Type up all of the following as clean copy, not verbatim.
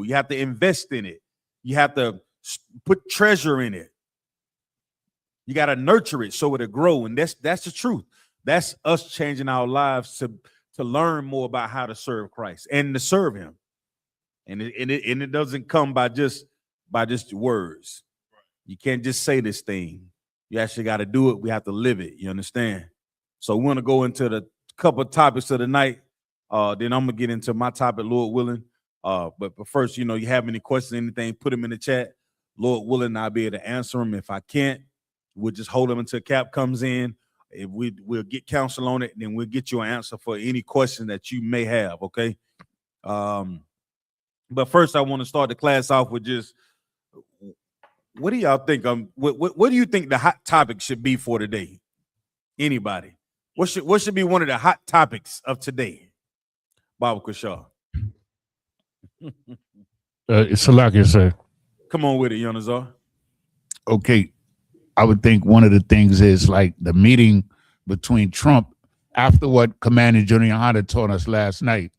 You have to invest in it. You have to put treasure in it. You got to nurture it so it'll grow. And that's the truth. That's us changing our lives to learn more about how to serve Christ and to serve him. And it doesn't come by just words. You can't just say this thing. You actually got to do it. We have to live it. You understand? So we want to go into the couple of topics of the night. Then I'm gonna get into my topic, Lord willing. But first, you have any questions, anything, put them in the chat. Lord willing, I'll be able to answer them. If I can't, we'll just hold them until Cap comes in. If we'll get counsel on it, and then we'll get you an answer for any question that you may have. Okay. But first, I want to start the class off with just what do y'all think? What do you think the hot topic should be for today? Anybody? What should be one of the hot topics of today? Baba Kushaw. It's Salakia, sir. Come on with it, Yonazar. Okay. I would think one of the things is like the meeting between Trump after what Commander General Hunter taught us last night.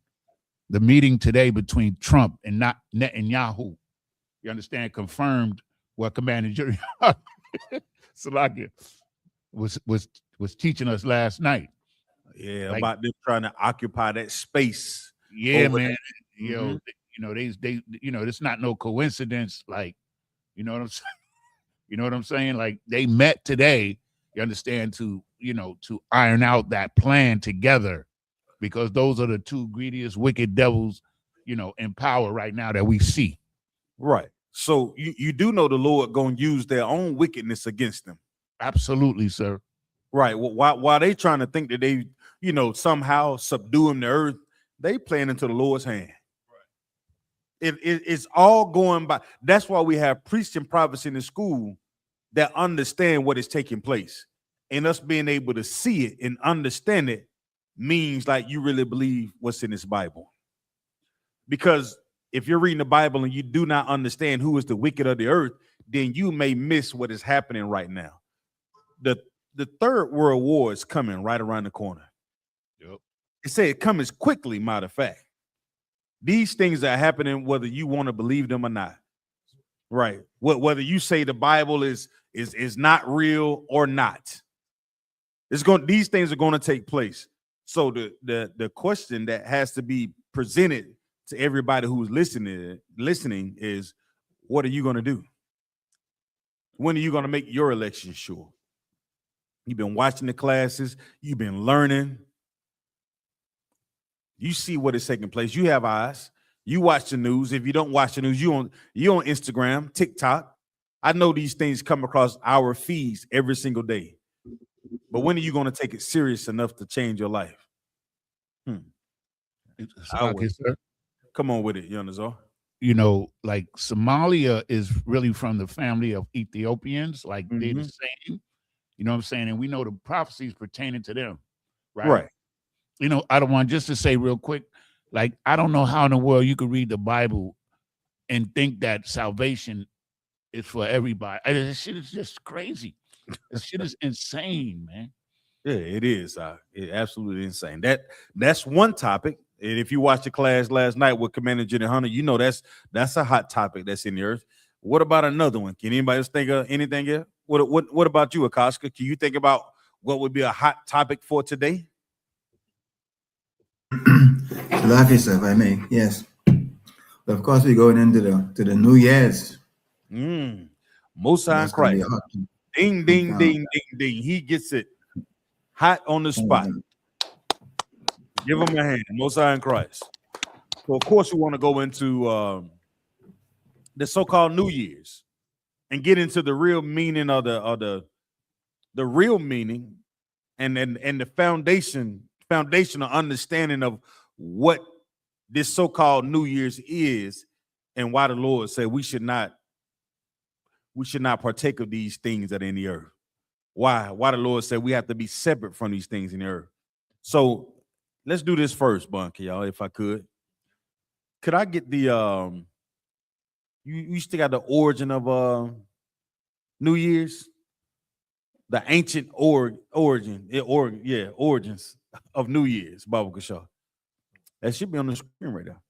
The meeting today between Trump and not Netanyahu, you understand, confirmed what Commander General Salakia was teaching us last night. Yeah, like, about them trying to occupy that space. Yeah, man. They it's not no coincidence. Like, you know what I'm saying? You know what I'm saying? Like they met today, you understand, to iron out that plan together, because those are the two greediest, wicked devils, in power right now that we see. Right. So you do know the Lord gonna use their own wickedness against them. Absolutely, sir. Right. Well, while they trying to think that they, somehow subduing the earth, they playing into the Lord's hand. It's all going by. That's why we have priests and prophets in the school that understand what is taking place, and us being able to see it and understand it means like you really believe what's in this Bible. Because if you're reading the Bible and you do not understand who is the wicked of the earth, then you may miss what is happening right now. The Third World War is coming right around the corner. Yep. It said it comes quickly, matter of fact. These things are happening whether you want to believe them or not. Right. Whether you say the Bible is not real or not. These things are going to take place. So the question that has to be presented to everybody who's listening is, what are you going to do? When are you going to make your election sure? You've been watching the classes, you've been learning. You see what is taking place. You have eyes. You watch the news. If you don't watch the news, you on Instagram, TikTok. I know these things come across our feeds every single day. But when are you going to take it serious enough to change your life? Okay, sir. Come on with it, Yonazar. Like Somalia is really from the family of Ethiopians, like they're the same. You know what I'm saying? And we know the prophecies pertaining to them, right? I don't want just to say real quick, like, I don't know how in the world you could read the Bible and think that salvation is for everybody. This shit is just crazy. This shit is insane, man. Yeah, it is. It's absolutely insane. That's one topic. And if you watched the class last night with Commander General Hunter, that's a hot topic that's in the earth. What about another one? Can anybody else think of anything else? What about you, Akaska? Can you think about what would be a hot topic for today? Lucky, sir, if I may. Yes. But of course, we're going into the New Year's. Most High Christ. Ding, ding, ding, ding, ding. He gets it hot on the spot. Give him a hand. Most High Christ. So, of course, we want to go into the so-called New Year's and get into the real meaning of the real meaning and the foundational understanding of what this so-called New Year's is, and why the Lord said we should not partake of these things that are in the earth. Why the Lord said we have to be separate from these things in the earth. So let's do this first, Bunky, y'all, if I could. Could I get the you still got the origin of New Year's? The ancient origins of New Year's, Baba Kashaw. That should be on the screen right there.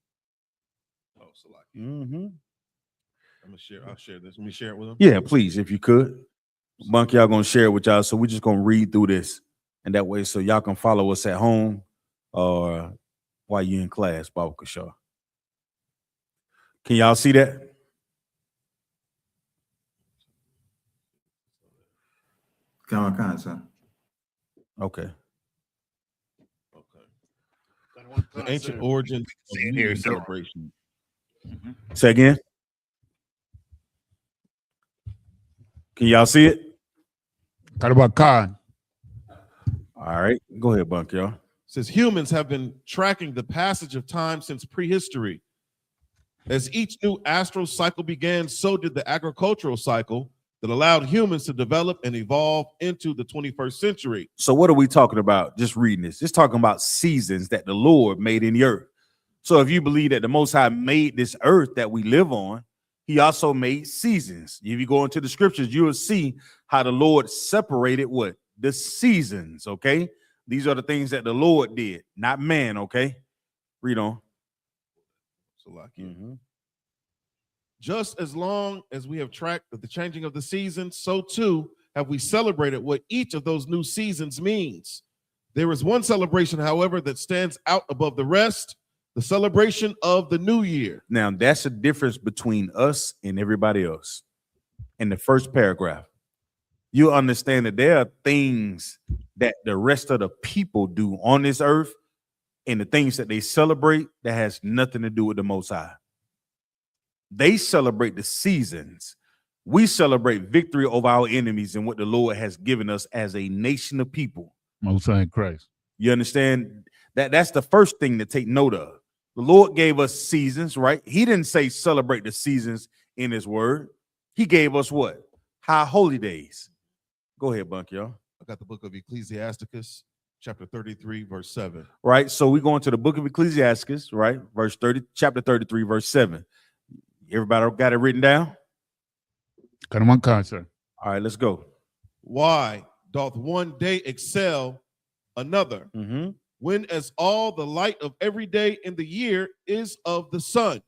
Oh, Salaki. Mm-hmm. I'll share this. Let me share it with them. Yeah, please, if you could. Bunk, y'all gonna share it with y'all. So we're just gonna read through this. And that way, so y'all can follow us at home or while you're in class, Baba Kashaw. Can y'all see that? Come on, sir. Okay. The ancient origins of New Year celebration. Say again. Can y'all see it? Khan. All right. Go ahead, Bunk, y'all. Says humans have been tracking the passage of time since prehistory. As each new astral cycle began, so did the agricultural cycle that allowed humans to develop and evolve into the 21st century. So what are we talking about? Just reading this. It's talking about seasons that the Lord made in the earth. So if you believe that the Most High made this earth that we live on, he also made seasons. If you go into the scriptures, you will see how the Lord separated what? The seasons, okay? These are the things that the Lord did, not man, okay? Read on. Just as long as we have tracked the changing of the seasons, so too have we celebrated what each of those new seasons means. There is one celebration, however, that stands out above the rest, the celebration of the new year. Now, that's the difference between us and everybody else. In the first paragraph, you understand that there are things that the rest of the people do on this earth and the things that they celebrate that has nothing to do with the Most High. They celebrate the seasons. We celebrate victory over our enemies and what the Lord has given us as a nation of people. Most High in Christ. You understand? That's the first thing to take note of. The Lord gave us seasons, right? He didn't say celebrate the seasons in his word. He gave us what? High holy days. Go ahead, Bunk, y'all. I got the book of Ecclesiasticus, chapter 33, verse 7. Right. So we go into the book of Ecclesiasticus, right? Verse 30, chapter 33, verse 7. Everybody got it written down? Come on, sir. All right, let's go. Why doth one day excel another, when as all the light of every day in the year is of the sun?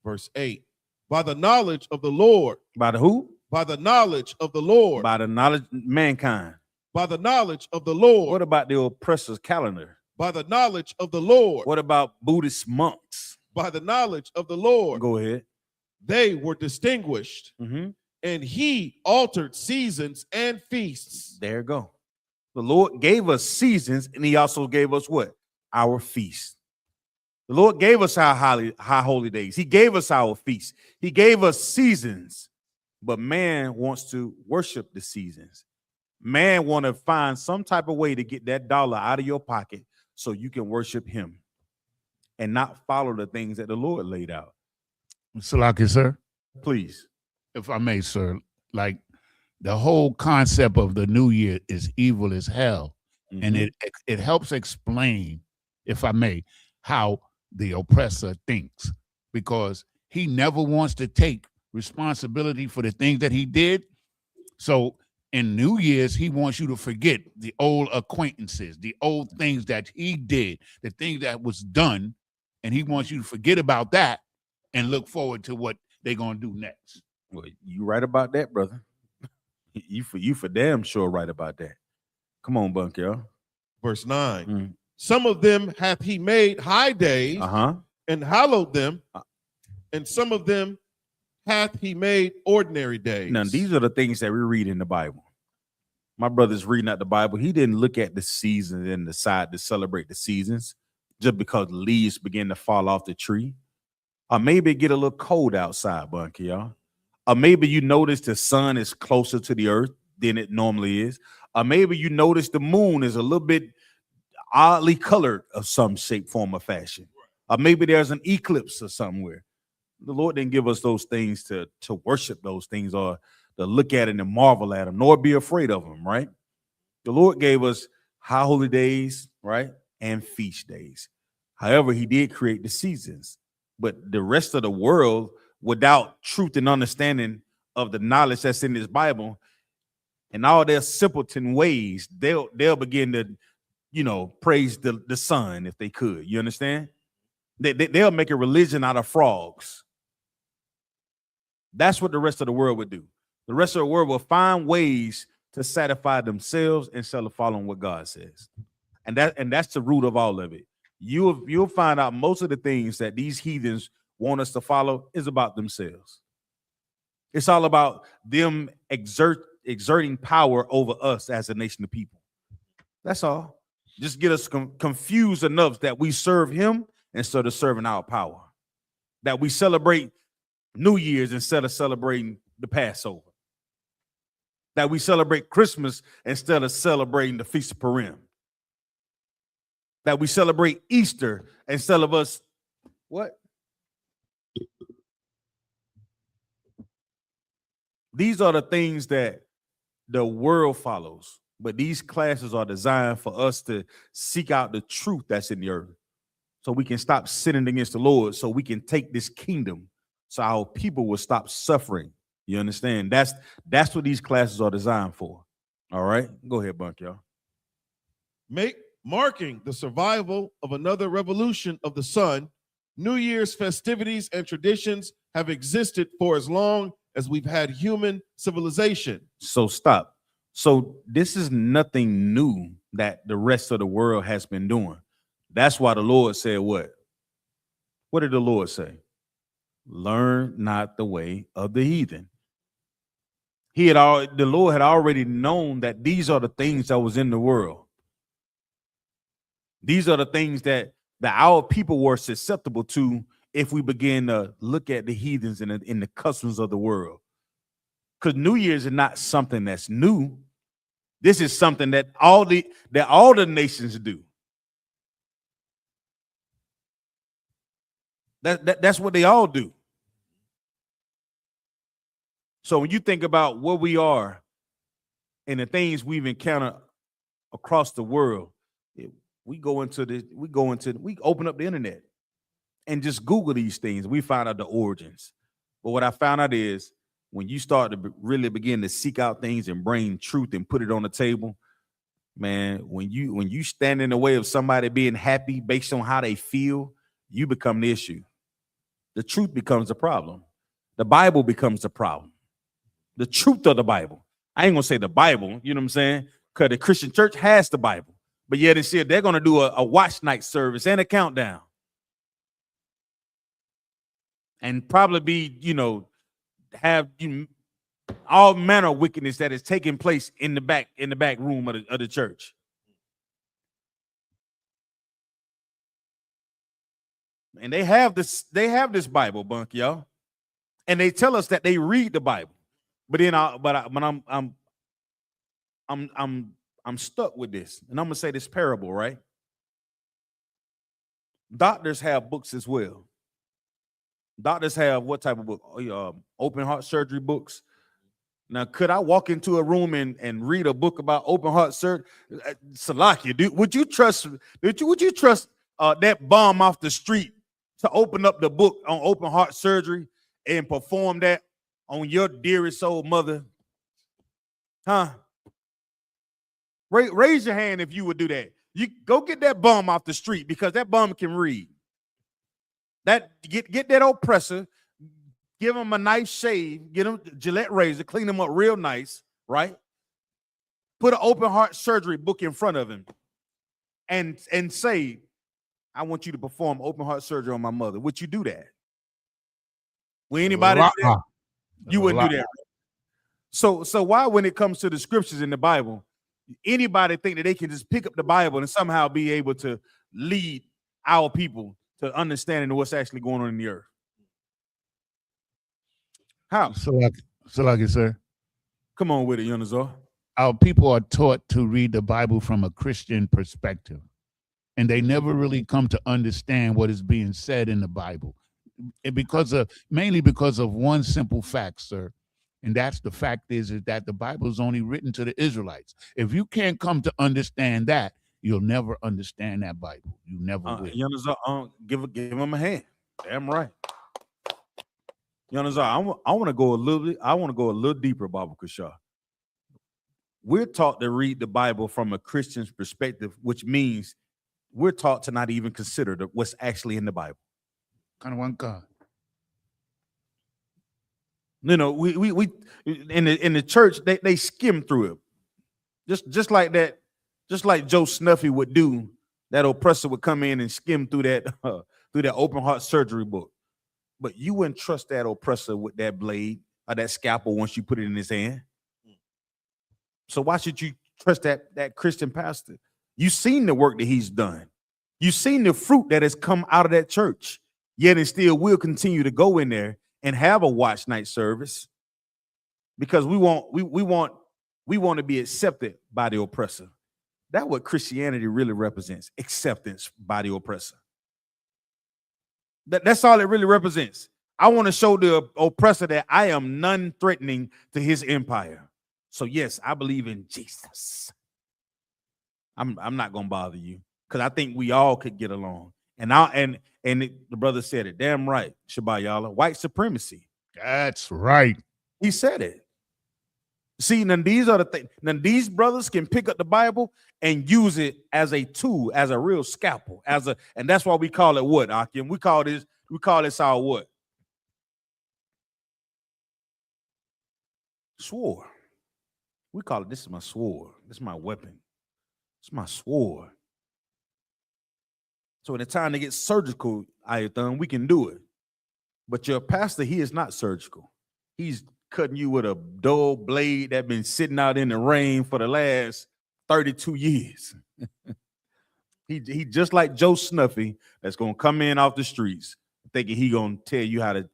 Verse 8. By the knowledge of the Lord. By the who? By the knowledge of the Lord. By the knowledge of mankind. By the knowledge of the Lord. What about the oppressor's calendar? By the knowledge of the Lord. What about Buddhist monks? By the knowledge of the Lord. Go ahead. They were distinguished, and he altered seasons and feasts. There you go. The Lord gave us seasons, and he also gave us what? Our feast. The Lord gave us our high holy days. He gave us our feasts. He gave us seasons, but man wants to worship the seasons. Man want to find some type of way to get that dollar out of your pocket so you can worship him and not follow the things that the Lord laid out. Salaki, sir. Please. If I may, sir, like the whole concept of the new year is evil as hell. And it helps explain, if I may, how the oppressor thinks, because he never wants to take responsibility for the things that he did. So in New Year's, he wants you to forget the old acquaintances, the old things that he did, the things that was done, and he wants you to forget about that and look forward to what they're gonna do next. Well, you right about that, brother. You for damn sure right about that. Come on, Bunk, y'all. Verse 9. Some of them hath he made high days and hallowed them, and some of them hath he made ordinary days. Now, these are the things that we read in the Bible. My brother's reading out the Bible. He didn't look at the seasons and decide to celebrate the seasons just because leaves begin to fall off the tree. Or maybe get a little cold outside, Bunky, y'all. Or maybe you notice the sun is closer to the earth than it normally is. Or maybe you notice the moon is a little bit oddly colored of some shape, form, or fashion. Or maybe there's an eclipse or somewhere. The Lord didn't give us those things to worship those things or to look at it and marvel at them, nor be afraid of them, right? The Lord gave us high holy days, right, and feast days. However, he did create the seasons. But the rest of the world, without truth and understanding of the knowledge that's in this Bible and all their simpleton ways, they'll begin to, praise the sun if they could. You understand? They'll make a religion out of frogs. That's what the rest of the world would do. The rest of the world will find ways to satisfy themselves instead of following what God says. And that's the root of all of it. You'll find out most of the things that these heathens want us to follow is about themselves. It's all about them exerting power over us as a nation of people. That's all. Just get us confused enough that we serve him instead of serving our power. That we celebrate New Year's instead of celebrating the Passover. That we celebrate Christmas instead of celebrating the Feast of Purim. That we celebrate Easter instead of us, what? These are the things that the world follows, but these classes are designed for us to seek out the truth that's in the earth so we can stop sinning against the Lord, so we can take this kingdom, so our people will stop suffering. You understand? That's what these classes are designed for. All right? Go ahead, Bunk, y'all. Marking the survival of another revolution of the sun, New Year's festivities and traditions have existed for as long as we've had human civilization. So stop. So this is nothing new that the rest of the world has been doing. That's why the Lord said what? What did the Lord say? Learn not the way of the heathen. The Lord had already known that these are the things that was in the world. These are the things that our people were susceptible to if we begin to look at the heathens in the customs of the world. Because New Year's is not something that's new. This is something that all the nations do. That's what they all do. So when you think about where we are and the things we've encountered across the world, we open up the internet and just Google these things. We find out the origins. But what I found out is when you start to really begin to seek out things and bring truth and put it on the table, man, when you stand in the way of somebody being happy based on how they feel, you become the issue. The truth becomes the problem. The Bible becomes the problem. The truth of the Bible. I ain't gonna say the Bible, you know what I'm saying? Because the Christian church has the Bible. But yet instead, they're gonna do a watch night service and a countdown. And probably be, have all manner of wickedness that is taking place in the back room of the church. And they have this Bible, Bunk, y'all. And they tell us that they read the Bible. But then I'm stuck with this. And I'm gonna say this parable, right? Doctors have books as well. Doctors have what type of book? Open heart surgery books. Now, could I walk into a room and read a book about open heart surgery? Salakia, would you trust that bum off the street to open up the book on open heart surgery and perform that on your dearest soul mother? Huh? Raise your hand if you would do that. You go get that bum off the street because that bum can read. Get that oppressor, give him a nice shave, get him Gillette razor, clean him up real nice, right? Put an open heart surgery book in front of him and say, I want you to perform open heart surgery on my mother. Would you do that? Would anybody do that? You wouldn't do that. So why, when it comes to the scriptures in the Bible, anybody think that they can just pick up the Bible and somehow be able to lead our people to understanding what's actually going on in the earth? How? So like it, sir. Come on with it, Yonazar. Our people are taught to read the Bible from a Christian perspective, and they never really come to understand what is being said in the Bible, and mainly because of one simple fact, sir. And that's the fact is that the Bible is only written to the Israelites. If you can't come to understand that, you'll never understand that Bible. You never will. Yonazar, give him a hand. Damn right. Yonazar, I want to go a little deeper, Baba Kasha. We're taught to read the Bible from a Christian's perspective, which means we're taught to not even consider what's actually in the Bible. Kind of one God. You know, we in the church they skim through it, just like that, just like Joe Snuffy would do. That oppressor would come in and skim through that open heart surgery book. But you wouldn't trust that oppressor with that blade or that scalpel once you put it in his hand. So why should you trust that Christian pastor? You've seen the work that he's done. You've seen the fruit that has come out of that church. Yet and still will continue to go in there and have a watch night service because we want to be accepted by the oppressor. That's what Christianity really represents: acceptance by the oppressor. That's all it really represents. I want to show the oppressor that I am non-threatening to his empire. So yes, I believe in Jesus. I'm not gonna bother you because I think we all could get along. And the brother said it. Damn right, Shabayala. White supremacy. That's right. He said it. See, now these are the things. Now these brothers can pick up the Bible and use it as a tool, as a real scalpel, and that's why we call it what, Akim? We call this our what? Sword. We call it, this is my sword. This is my weapon. It's my sword. So in the time to get surgical, Ayathan, we can do it. But your pastor, he is not surgical. He's cutting you with a dull blade that's been sitting out in the rain for the last 32 years. he just like Joe Snuffy that's going to come in off the streets thinking he going to tell you how to,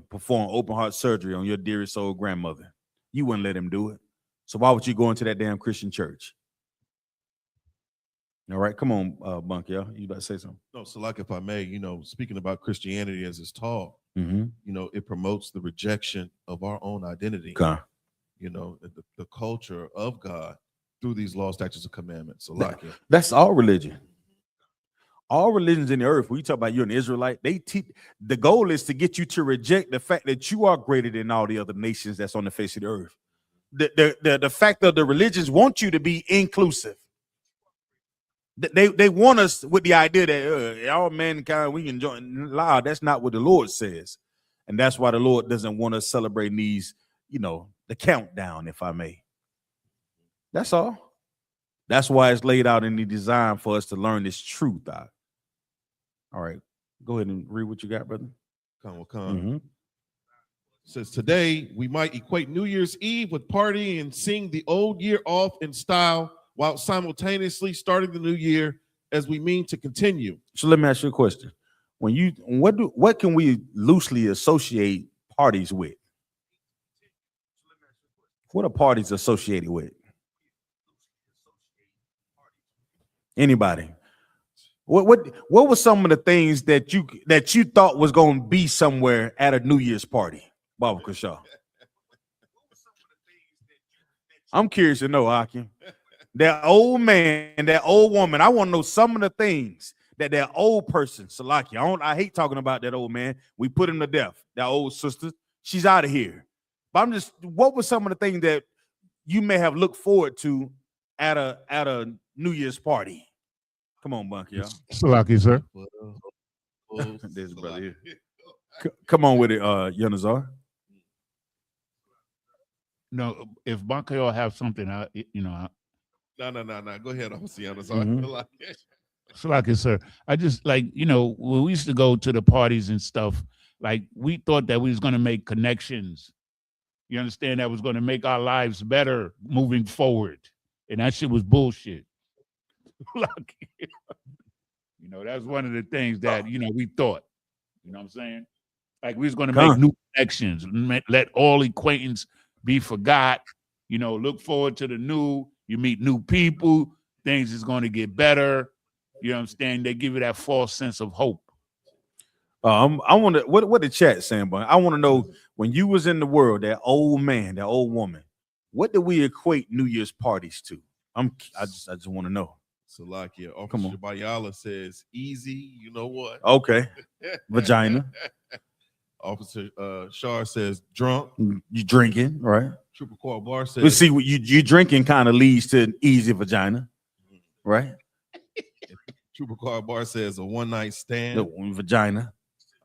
perform open heart surgery on your dearest old grandmother. You wouldn't let him do it. So why would you go into that damn Christian church? All right, come on, Bunk, y'all. You about to say something? No, so like if I may, speaking about Christianity as it's taught, Mm-hmm. It promotes the rejection of our own identity, Okay. The culture of God through these laws, statutes, and commandments. So like that's all religion. All religions in the earth, when you talk about you're an Israelite, they teach, the goal is to get you to reject the fact that you are greater than all the other nations that's on the face of the earth. The fact of the religions want you to be inclusive. They want us with the idea that all mankind, we can join. Nah, that's not what the Lord says. And that's why the Lord doesn't want us celebrating these, the countdown, if I may. That's all. That's why it's laid out in the design for us to learn this truth out. All right. Go ahead and read what you got, brother. Mm-hmm. Says today we might equate New Year's Eve with partying and seeing the old year off in style, while simultaneously starting the new year as we mean to continue. So let me ask you a question. What can we loosely associate parties with? What are parties associated with? Anybody? What were some of the things that you thought was going to be somewhere at a New Year's party, Baba Kushaw? I'm curious to know, Hakim. That old man, that old woman, I want to know some of the things that old person, Salaki, I hate talking about that old man. We put him to death. That old sister, she's out of here. But what were some of the things that you may have looked forward to at a New Year's party? Come on, Bunky, y'all. Salaki, sir. This brother here. Come on with it, Yonazar. No, if Bankayo have something, No. Go ahead, Officer. Salaki, sir. I just when we used to go to the parties and stuff, we thought that we was going to make connections. You understand? That was going to make our lives better moving forward. And that shit was bullshit. That's one of the things that, we thought. You know what I'm saying? We was going to make new connections, let all acquaintance be forgot, look forward to the new, you meet new people, things is going to get better. You know what I'm saying? They give you that false sense of hope. I want to, what the chat saying, but I want to know, when you was in the world, that old man, that old woman, what do we equate New Year's parties to? I just want to know. Salakia, Officer Bayala says, easy, you know what? Okay. Vagina. Officer Shar says, drunk. You drinking, right? Trooper Court Bar says, let's see, what you drinking kind of leads to an easy vagina, right? Trooper Court Bar says, a one-night stand. The vagina.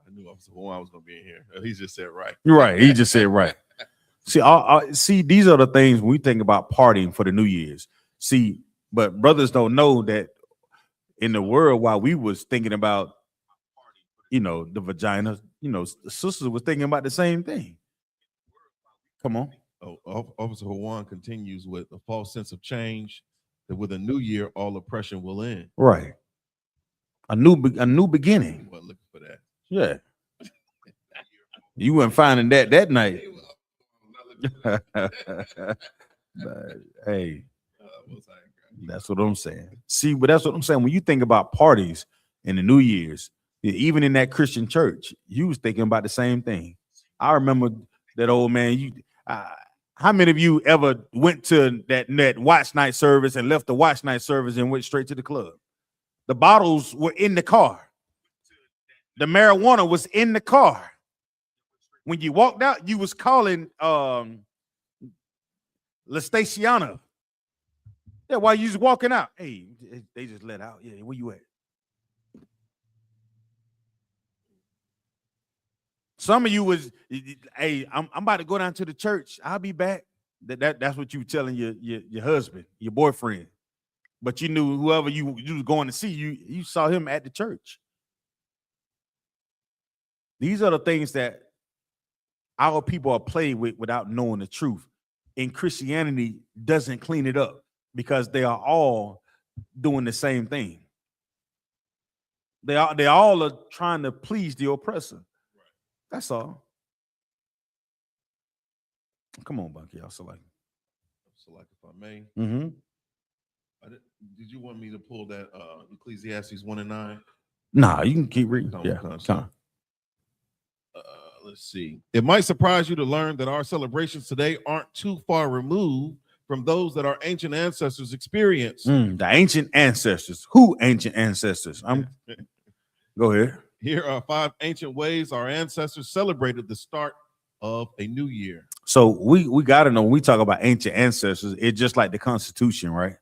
I knew Officer Juan was going to be in here. He just said right. You're right. He just said right. See, these are the things when we think about partying for the New Year's. See, but brothers don't know that in the world, while we was thinking about, the vagina, the sisters was thinking about the same thing. Come on. Officer Juan continues with a false sense of change that with a new year, all oppression will end. Right. A new beginning. Well, looking for that. Yeah. You weren't finding that night. Hey, that's what I'm saying. See, but that's what I'm saying. When you think about parties in the New Year's, even in that Christian church, you was thinking about the same thing. I remember that old man. How many of you ever went to that watch night service and left the watch night service and went straight to the club? The bottles were in the car. The marijuana was in the car. When you walked out, you was calling La Staciana. Yeah, while you was walking out. Hey, they just let out. Yeah, where you at? Some of you was, hey, I'm about to go down to the church. I'll be back. That's what you were telling your husband, your boyfriend. But you knew whoever you was going to see, you saw him at the church. These are the things that our people are playing with without knowing the truth. And Christianity doesn't clean it up because they are all doing the same thing. They all are trying to please the oppressor. That's all. Come on, Bunky. I'll select. Select if I may. Mm-hmm. Did you want me to pull that Ecclesiastes 1:9? Nah, you can keep reading. Let's see. It might surprise you to learn that our celebrations today aren't too far removed from those that our ancient ancestors experienced. The ancient ancestors. Who ancient ancestors? Go ahead. Here are 5 ancient ways our ancestors celebrated the start of a new year. So we got to know when we talk about ancient ancestors, it's just like the Constitution, right?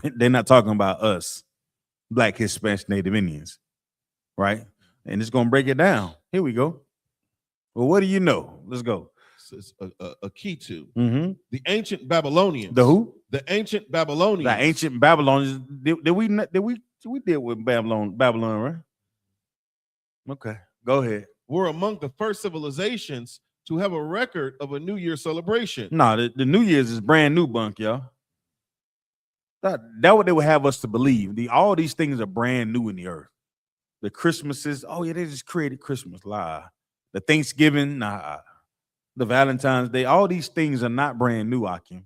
They're not talking about us, Black, Hispanic, Native Indians, right? And it's going to break it down. Here we go. Well, what do you know? Let's go. It's a key to the ancient Babylonians. The who? The ancient Babylonians. The ancient Babylonians. Did we deal with Babylon, right? Okay, go ahead. Were among the first civilizations to have a record of a New Year celebration. No, the New Year's is brand new, Bunk, y'all. That what they would have us to believe. All these things are brand new in the earth. The Christmases, oh yeah, they just created Christmas. Lie. The Thanksgiving, nah. The Valentine's Day, all these things are not brand new, Akim.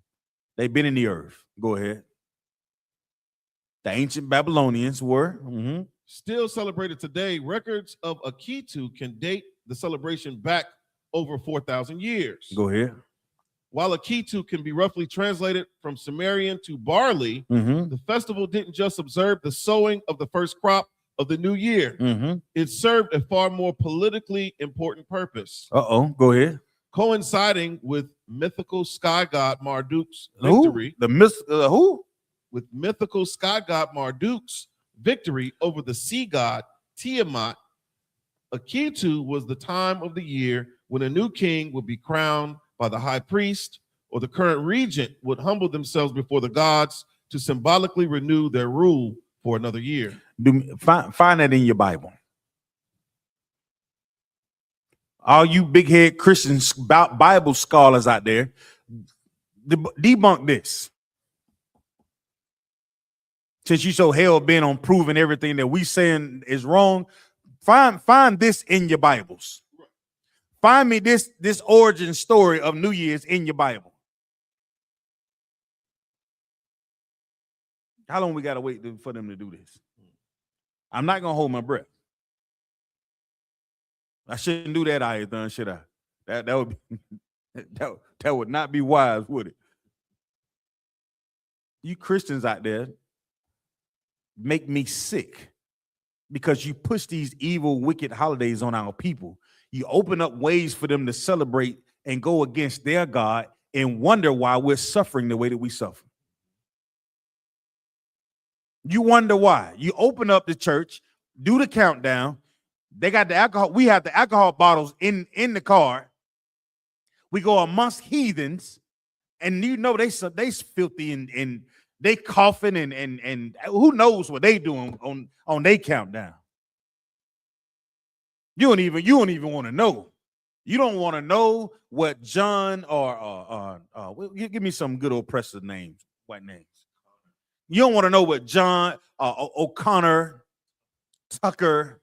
They've been in the earth. Go ahead. The ancient Babylonians were still celebrated today. Records of Akitu can date the celebration back over 4,000 years. Go ahead. While Akitu can be roughly translated from Sumerian to barley, the festival didn't just observe the sowing of the first crop of the new year. It served a far more politically important purpose. Go ahead. Coinciding with mythical sky god Marduk's victory. Who? With mythical sky god Marduk's victory over the sea god Tiamat, Akitu was the time of the year when a new king would be crowned by the high priest, or the current regent would humble themselves before the gods to symbolically renew their rule for another year. Find that in your Bible. All you big head Christian Bible scholars out there, debunk this. Since you so hell bent on proving everything that we saying is wrong, find this in your Bibles. Find me this origin story of New Year's in your Bible. How long we gotta wait for them to do this? I'm not gonna hold my breath. I shouldn't do that either, should I? That would be that would not be wise, would it? You Christians out there make me sick because you push these evil, wicked holidays on our people. You open up ways for them to celebrate and go against their God and wonder why we're suffering the way that we suffer. You wonder why. You open up the church, do the countdown, They got the alcohol. We have the alcohol bottles in the car. We go amongst heathens, and you know they filthy and they coughing and who knows what they doing on their countdown. You don't even want to know. You don't want to know what John or give me some good oppressive names, white names. You don't want to know what John O'Connor, Tucker.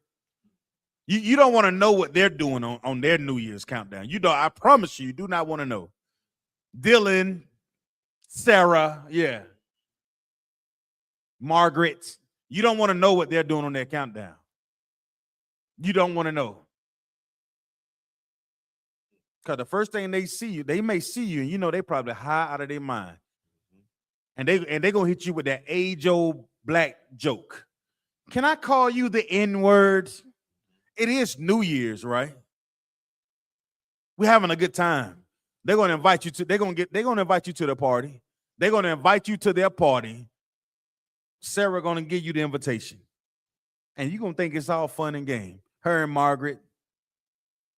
You don't want to know what they're doing on their New Year's countdown. You know, I promise you do not want to know. Dylan, Sarah, yeah. Margaret, you don't want to know what they're doing on their countdown. You don't want to know. Because the first thing they see you, they may see you, and you know they probably high out of their mind. And they're gonna hit you with that age-old black joke. Can I call you the N-word? It is New Year's, right? We're having a good time. They're gonna invite you to, they're gonna invite you to the party. They're gonna invite you to their party. Sarah gonna give you the invitation. And you're gonna think it's all fun and game. Her and Margaret,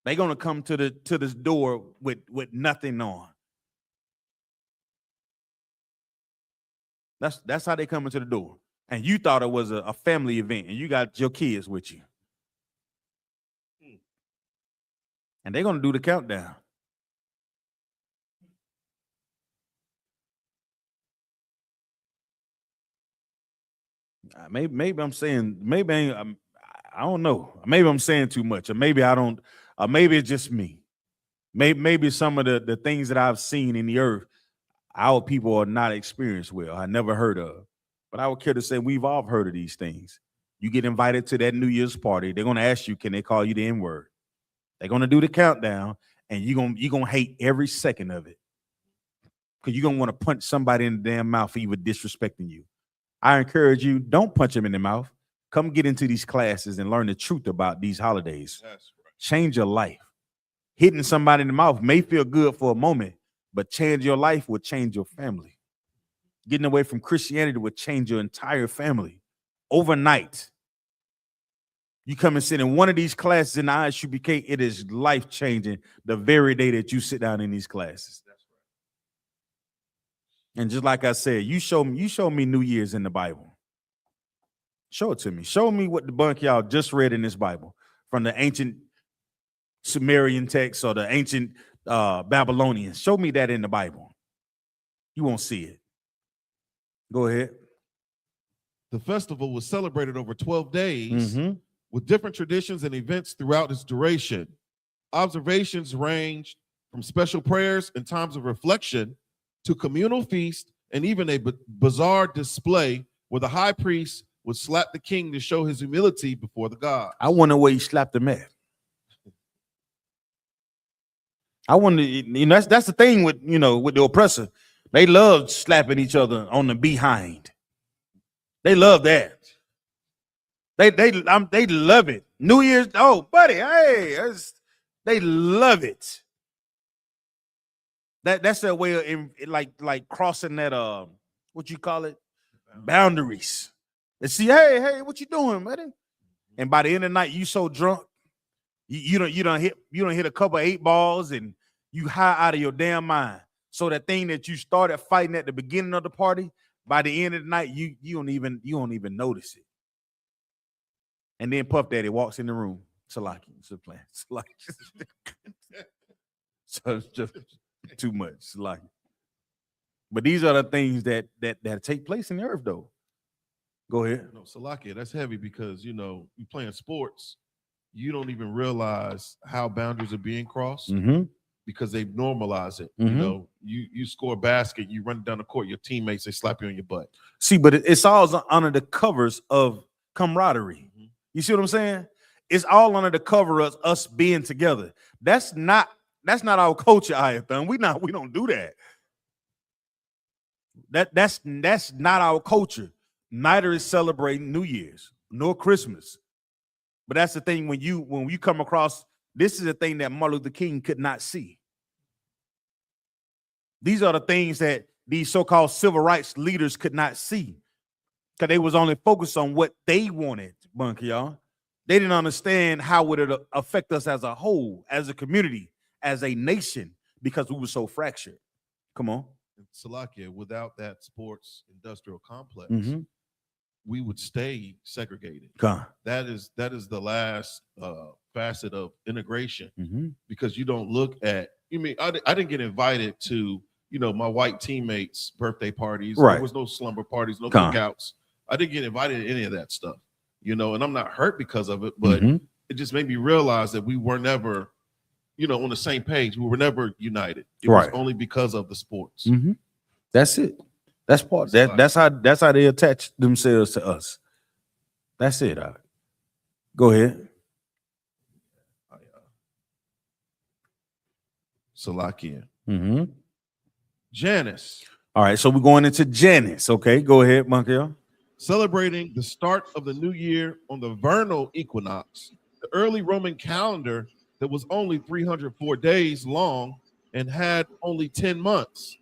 they're gonna come to this door with nothing on. That's how they come into the door. And you thought it was a family event, and you got your kids with you. And they're gonna do the countdown. Maybe I'm saying, I don't know. Maybe I'm saying too much, or maybe I don't, or maybe it's just me. Maybe some of the things that I've seen in the earth, our people are not experienced with, I never heard of. But I would care to say we've all heard of these things. You get invited to that New Year's party, they're gonna ask you, can they call you the N-word? They're gonna do the countdown, and you're gonna hate every second of it. Because you're gonna want to punch somebody in the damn mouth for even disrespecting you. I encourage you, don't punch them in the mouth. Come get into these classes and learn the truth about these holidays. That's right. Change your life. Hitting somebody in the mouth may feel good for a moment, but change your life will change your family. Getting away from Christianity will change your entire family overnight. You come and sit in one of these classes in the Isupk, it is life-changing the very day that you sit down in these classes. That's right. And just like I said, you show me New Year's in the Bible. Show it to me. Show me what the bunch y'all just read in this Bible from the ancient Sumerian text or the ancient Babylonians. Show me that in the Bible. You won't see it. Go ahead. The festival was celebrated over 12 days with different traditions and events throughout its duration. Observations ranged from special prayers and times of reflection to communal feast and even a bizarre display where the high priest would slap the king to show his humility before the gods. I wonder where he slapped him at. I wonder, that's the thing with the oppressor. They love slapping each other on the behind. They love that. They love it. New Year's, oh, buddy, hey, they love it. That's their way of like crossing that what you call it, boundaries. And see, hey, what you doing, buddy? And by the end of the night, you so drunk, you don't hit a couple of 8 balls and you high out of your damn mind. So that thing that you started fighting at the beginning of the party, by the end of the night, you don't even notice it. And then Puff Daddy walks in the room. Salaki, just playing. Salaki. So it's just too much. Salaki. But these are the things that take place in the earth, though. Go ahead. No, Salakia, that's heavy because you playing sports, you don't even realize how boundaries are being crossed. Because they've normalized it. You score a basket, you run down the court, your teammates, they slap you on your butt. See, but it's all under the covers of camaraderie. You see what I'm saying? It's all under the cover of us being together. That's not our culture, Ayathan. We don't do that. That's not our culture. Neither is celebrating New Year's nor Christmas. But that's the thing when you come across. This is a thing that Martin Luther King could not see. These are the things that these so-called civil rights leaders could not see because they was only focused on what they wanted, bunky y'all. They didn't understand how would it affect us as a whole, as a community, as a nation, because we were so fractured. Come on. Salakia, without that sports industrial complex, Mhm. we would stay segregated. Come. That is the last facet of integration, Mhm. because you don't look at. You mean I didn't get invited to my white teammates' birthday parties. Right. There was no slumber parties, no Come. cookouts. I didn't get invited to any of that stuff. And I'm not hurt because of it, but Mhm. it just made me realize that we were never, on the same page. We were never united. It Right. was only because of the sports. Mhm. That's it. That's part. That's how they attach themselves to us. That's it. All right. Go ahead. Salakia. Mm-hmm. Janus. All right, so we're going into Janus. Okay, go ahead, Monkey. Celebrating the start of the new year on the vernal equinox, the early Roman calendar that was only 304 days long and had only 10 months.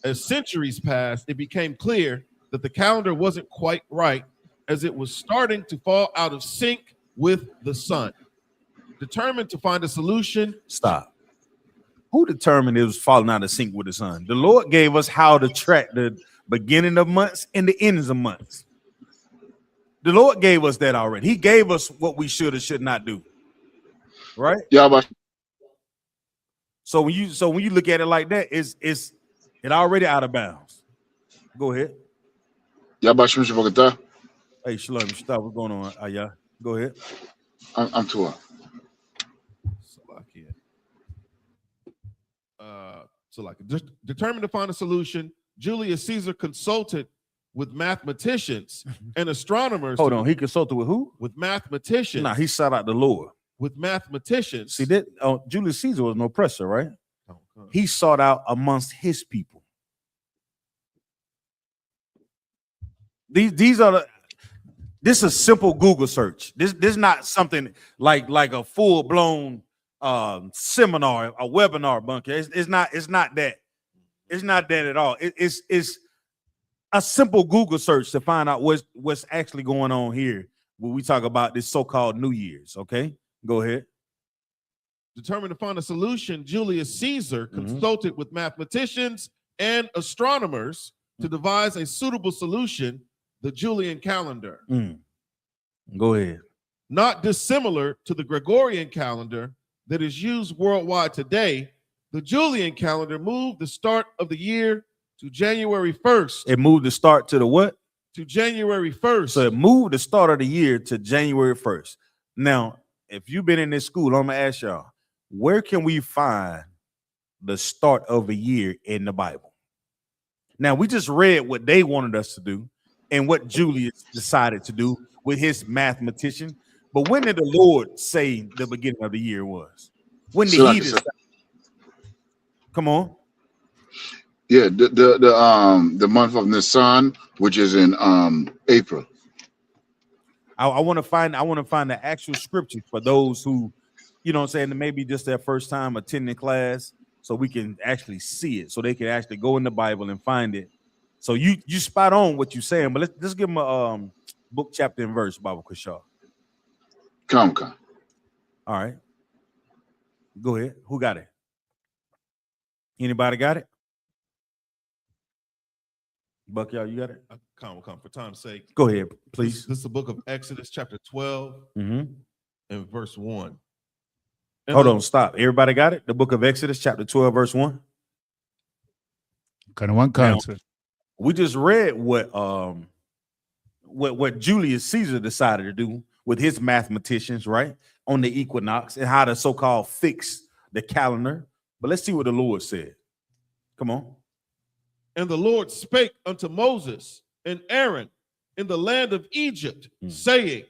As centuries passed, it became clear that the calendar wasn't quite right, as it was starting to fall out of sync with the sun. Determined to find a solution. Stop. Who determined it was falling out of sync with the sun? The Lord gave us how to track the beginning of months and the ends of months. The Lord gave us that already. He gave us what we should or should not do. Right? Yeah, but So when you look at it like that, it's already out of bounds. Go ahead. yeah, but Hey, Shalom, stop. What's going on? Yeah. Go ahead. I'm too. Determined to find a solution, Julius Caesar consulted with mathematicians and astronomers. Hold on, he consulted with who? With mathematicians. Nah, he sought out the Lord. With mathematicians. See that? Julius Caesar was no oppressor, right? He sought out amongst his people. These are the. This is a simple Google search. This is not something like a full blown seminar, a webinar, bunker. It's not that. It's not that at all. It's a simple Google search to find out what's actually going on here when we talk about this so-called New Year's. Okay, go ahead. Determined to find a solution, Julius Caesar consulted with mathematicians and astronomers to devise a suitable solution, the Julian calendar. Go ahead. Not dissimilar to the Gregorian calendar that is used worldwide today, the Julian calendar moved the start of the year to January 1st. It moved the start to the what? To January 1st. So it moved the start of the year to January 1st. Now, if you've been in this school, I'm going to ask y'all, where can we find the start of a year in the Bible? Now, we just read what they wanted us to do and what Julius decided to do with his mathematician. But when did the Lord say the beginning of the year was? When did he decide? Come on. Yeah, the month of Nisan, which is in April. I want to find the actual scripture for those who, you know what I'm saying, maybe just their first time attending class, so we can actually see it, so they can actually go in the Bible and find it. So you spot on what you're saying, but let's give them a book, chapter, and verse, Bible Kushar. Come. All right. Go ahead. Who got it? Anybody got it? Buck, y'all, you got it? Come, for time's sake. Go ahead, please. This is the book of Exodus, chapter 12, and verse 1. Hold on, stop. Everybody got it? The book of Exodus, chapter 12, verse 1. Kind of one concept. We just read what Julius Caesar decided to do with his mathematicians, right, on the equinox, and how to so-called fix the calendar. But let's see what the Lord said. Come on. And the Lord spake unto Moses and Aaron in the land of Egypt, saying,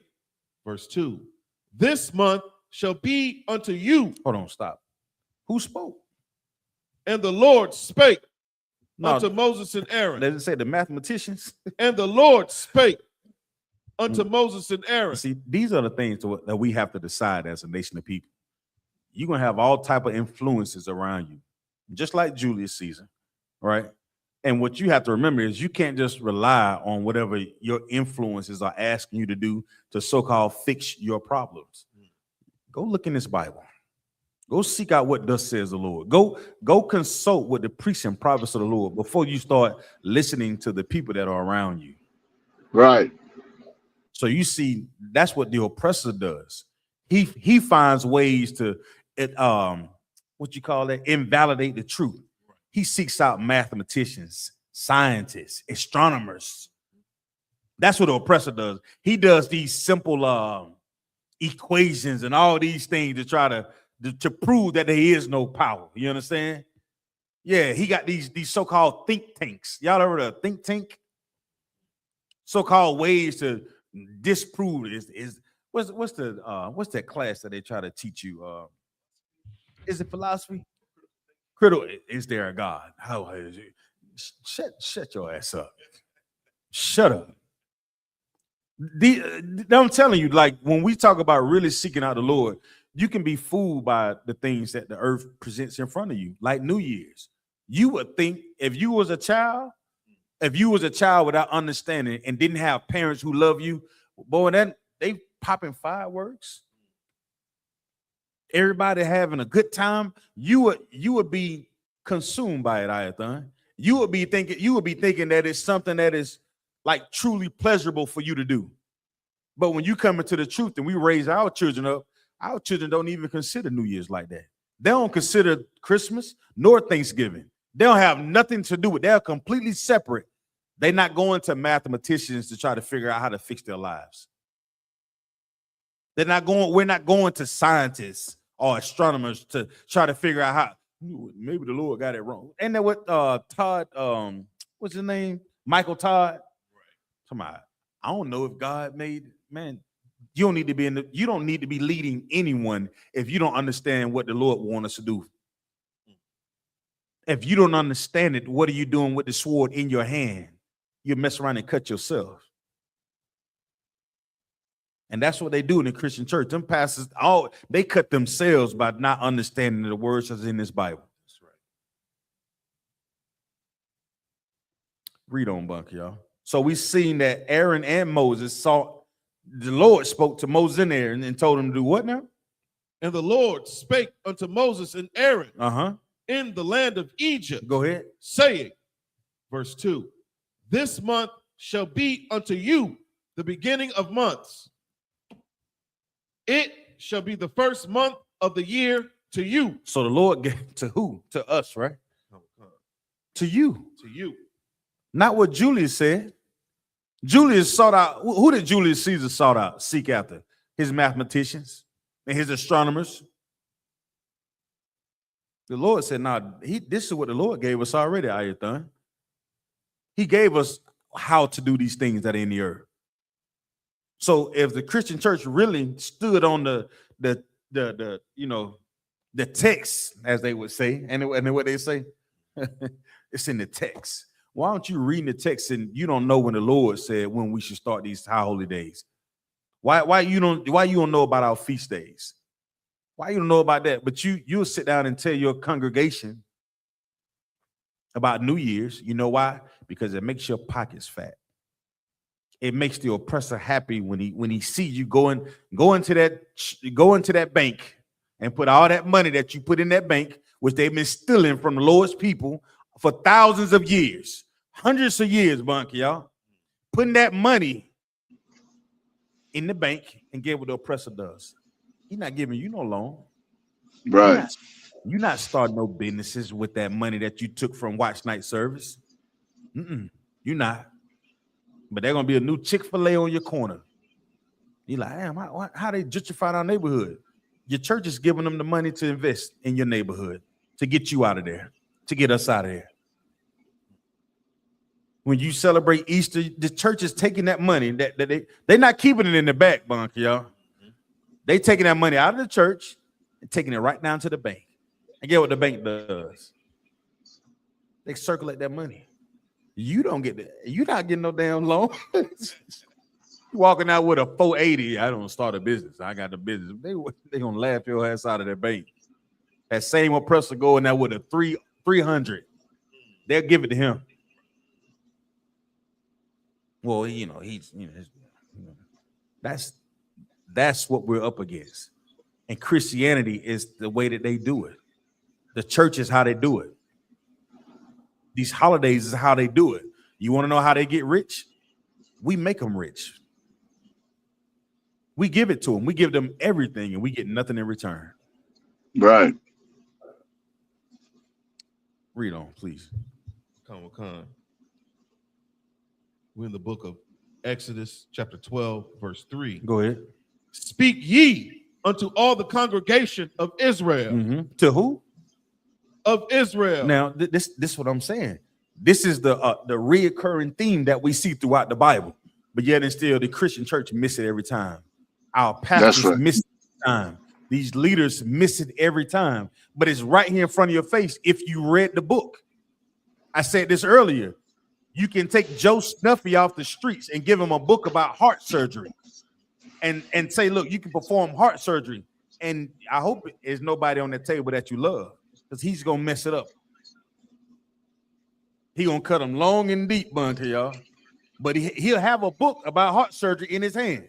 verse 2, this month shall be unto you. Hold on, stop. Who spoke? And the Lord spake unto Moses and Aaron. Does it say the mathematicians? And the Lord spake unto Moses and Aaron. See, these are the things that we have to decide as a nation of people. You're going to have all type of influences around you, just like Julius Caesar, right? And what you have to remember is you can't just rely on whatever your influences are asking you to do to so-called fix your problems. Go look in this Bible. Go seek out what thus says the Lord. Go consult with the priests and prophets of the Lord before you start listening to the people that are around you. Right. So you see, that's what the oppressor does. He finds ways to what you call that, invalidate the truth. He seeks out mathematicians, scientists, astronomers. That's what the oppressor does. He does these simple equations and all these things to try to prove that there is no power. You understand? Yeah, he got these so-called think tanks. Y'all ever heard of a think tank? So-called ways to disprove is what's that class that they try to teach you? Is it philosophy? Critical, is there a God? How is it? Shut your ass up. Shut up. I'm telling you, like when we talk about really seeking out the Lord, you can be fooled by the things that the earth presents in front of you, like New Year's. You would think if you was a child without understanding and didn't have parents who love you, boy, that they popping fireworks. Everybody having a good time, you would be consumed by it, Ayathan. You would be thinking that it's something that is like truly pleasurable for you to do. But when you come into the truth and we raise our children up, our children don't even consider New Year's like that. They don't consider Christmas nor Thanksgiving. They don't have nothing to do with it. They're completely separate. They're not going to mathematicians to try to figure out how to fix their lives. We're not going to scientists or astronomers to try to figure out how maybe the Lord got it wrong. And then what Todd, what's his name? Michael Todd. Right. Come on. I don't know if God made, man. You don't need to be leading anyone if you don't understand what the Lord wants us to do. If you don't understand it, what are you doing with the sword in your hand? You mess around and cut yourself. And that's what they do in the Christian church. Them pastors, they cut themselves by not understanding the words that's in this Bible. That's right. Read on, Bunk, y'all. So we seen that Aaron and Moses saw the Lord spoke to Moses and Aaron and told him to do what now? And the Lord spake unto Moses and Aaron in the land of Egypt. Go ahead. Saying, verse 2, this month shall be unto you the beginning of months. It shall be the first month of the year to you. So the Lord gave to who? To us, right? To you. To you. Not what Julius said. Julius sought out, who did Julius Caesar seek after? His mathematicians and his astronomers. The Lord said, this is what the Lord gave us already, Ayathan. He gave us how to do these things that are in the earth. So if the Christian church really stood on the text, as they would say, and what they say, it's in the text. Why don't you read the text and you don't know when the Lord said when we should start these high holy days? Why you don't know about our feast days? Why you don't know about that? But you'll sit down and tell your congregation about New Year's. You know why? Because it makes your pockets fat. It makes the oppressor happy when he sees you go into that bank and put all that money that you put in that bank, which they've been stealing from the Lord's people for thousands of years, hundreds of years, Bunky, y'all. Putting that money in the bank and get what the oppressor does. He's not giving you no loan. Right. You're not starting no businesses with that money that you took from watch night service. You're not. But they're going to be a new Chick-fil-A on your corner. You're like, damn, how they gentrify our neighborhood? Your church is giving them the money to invest in your neighborhood, to get you out of there, to get us out of there. When you celebrate Easter, the church is taking that money. They're not keeping it in the back, Bunky, y'all. They taking that money out of the church and taking it right down to the bank. And get what the bank does. They circulate that money. You don't get that. You're not getting no damn loan. You walking out with a 480. I don't start a business. I got the business. They gonna laugh your ass out of their bank. That same oppressor going there with a 300. They'll give it to him. Well, that's what we're up against. And Christianity is the way that they do it. The church is how they do it. These holidays is how they do it. You want to know how they get rich? We make them rich. We give it to them. We give them everything, and we get nothing in return. Right. Read on, please. Con. We're in the book of Exodus, chapter 12, verse 3. Go ahead. Speak ye unto all the congregation of Israel. Mm-hmm. To who? Of Israel. Now, this is what I'm saying. This is the reoccurring theme that we see throughout the Bible, but yet and still the Christian church miss it every time. Our pastors miss it every time. These leaders miss it every time, but it's right here in front of your face if you read the book. I said this earlier. You can take Joe Snuffy off the streets and give him a book about heart surgery and say, look, you can perform heart surgery. And I hope there's nobody on that table that you love, because he's going to mess it up. He going to cut them long and deep, Bunty, y'all. But he'll have a book about heart surgery in his hand.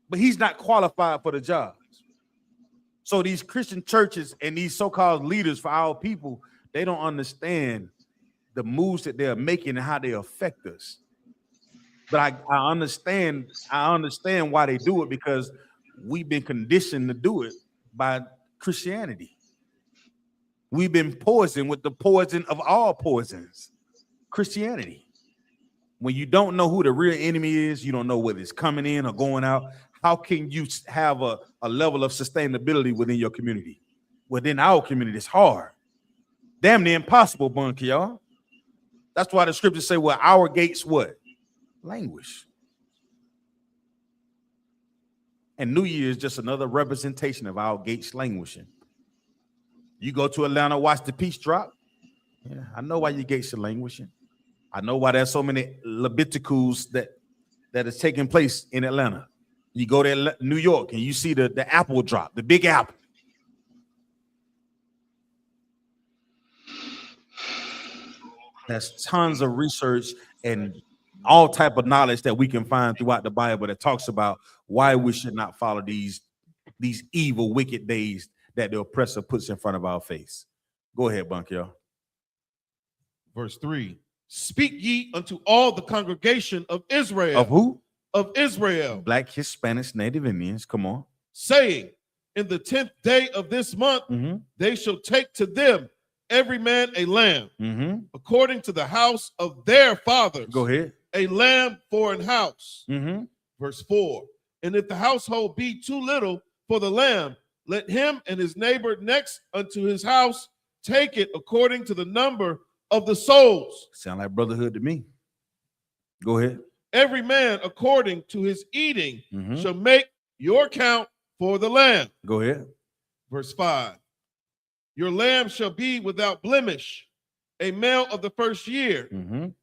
But he's not qualified for the jobs. So these Christian churches and these so-called leaders for our people, they don't understand the moves that they're making and how they affect us. But I understand why they do it, because we've been conditioned to do it by Christianity. We've been poisoned with the poison of all poisons, Christianity. When you don't know who the real enemy is, you don't know whether it's coming in or going out. How can you have a level of sustainability within your community? Within our community, it's hard. Damn near impossible, Bunky, y'all. That's why the scriptures say, well, our gates what? Languish. And New Year is just another representation of our gates languishing. You go to Atlanta, watch the peace drop. Yeah, I know why your gates are languishing. I know why there's so many Leviticus that is taking place in Atlanta. You go to New York and you see the apple drop, the big apple. There's tons of research and all type of knowledge that we can find throughout the Bible that talks about why we should not follow these evil, wicked days that the oppressor puts in front of our face. Go ahead, Bunky. Verse 3. Speak ye unto all the congregation of Israel. Of who? Of Israel. Black, Hispanics, Native Indians. Come on. Saying, in the 10th day of this month, they shall take to them every man a lamb, according to the house of their fathers. Go ahead. A lamb for an house. Verse 4. And if the household be too little for the lamb, let him and his neighbor next unto his house take it according to the number of the souls. Sound like brotherhood to me. Go ahead. Every man according to his eating shall make your count for the lamb. Go ahead. Verse 5. Your lamb shall be without blemish, a male of the first year.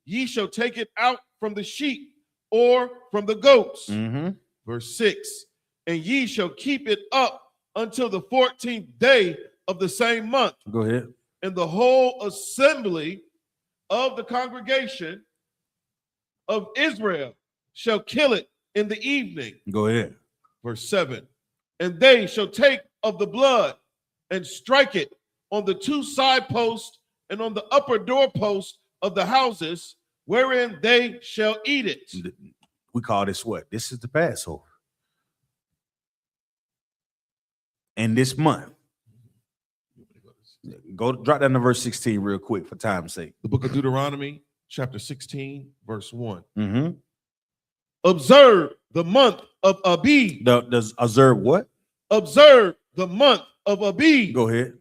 Ye shall take it out from the sheep or from the goats. Verse 6. And ye shall keep it up until the 14th day of the same month. Go ahead. And the whole assembly of the congregation of Israel shall kill it in the evening. Go ahead. Verse 7. And they shall take of the blood and strike it on the two side posts and on the upper doorpost of the houses wherein they shall eat it. We call this what? This is the Passover. And this month. Go drop down to verse 16 real quick for time's sake. The book of Deuteronomy, chapter 16, verse 1. Observe the month of Abib. Does observe what? Observe the month of Abib. Go ahead.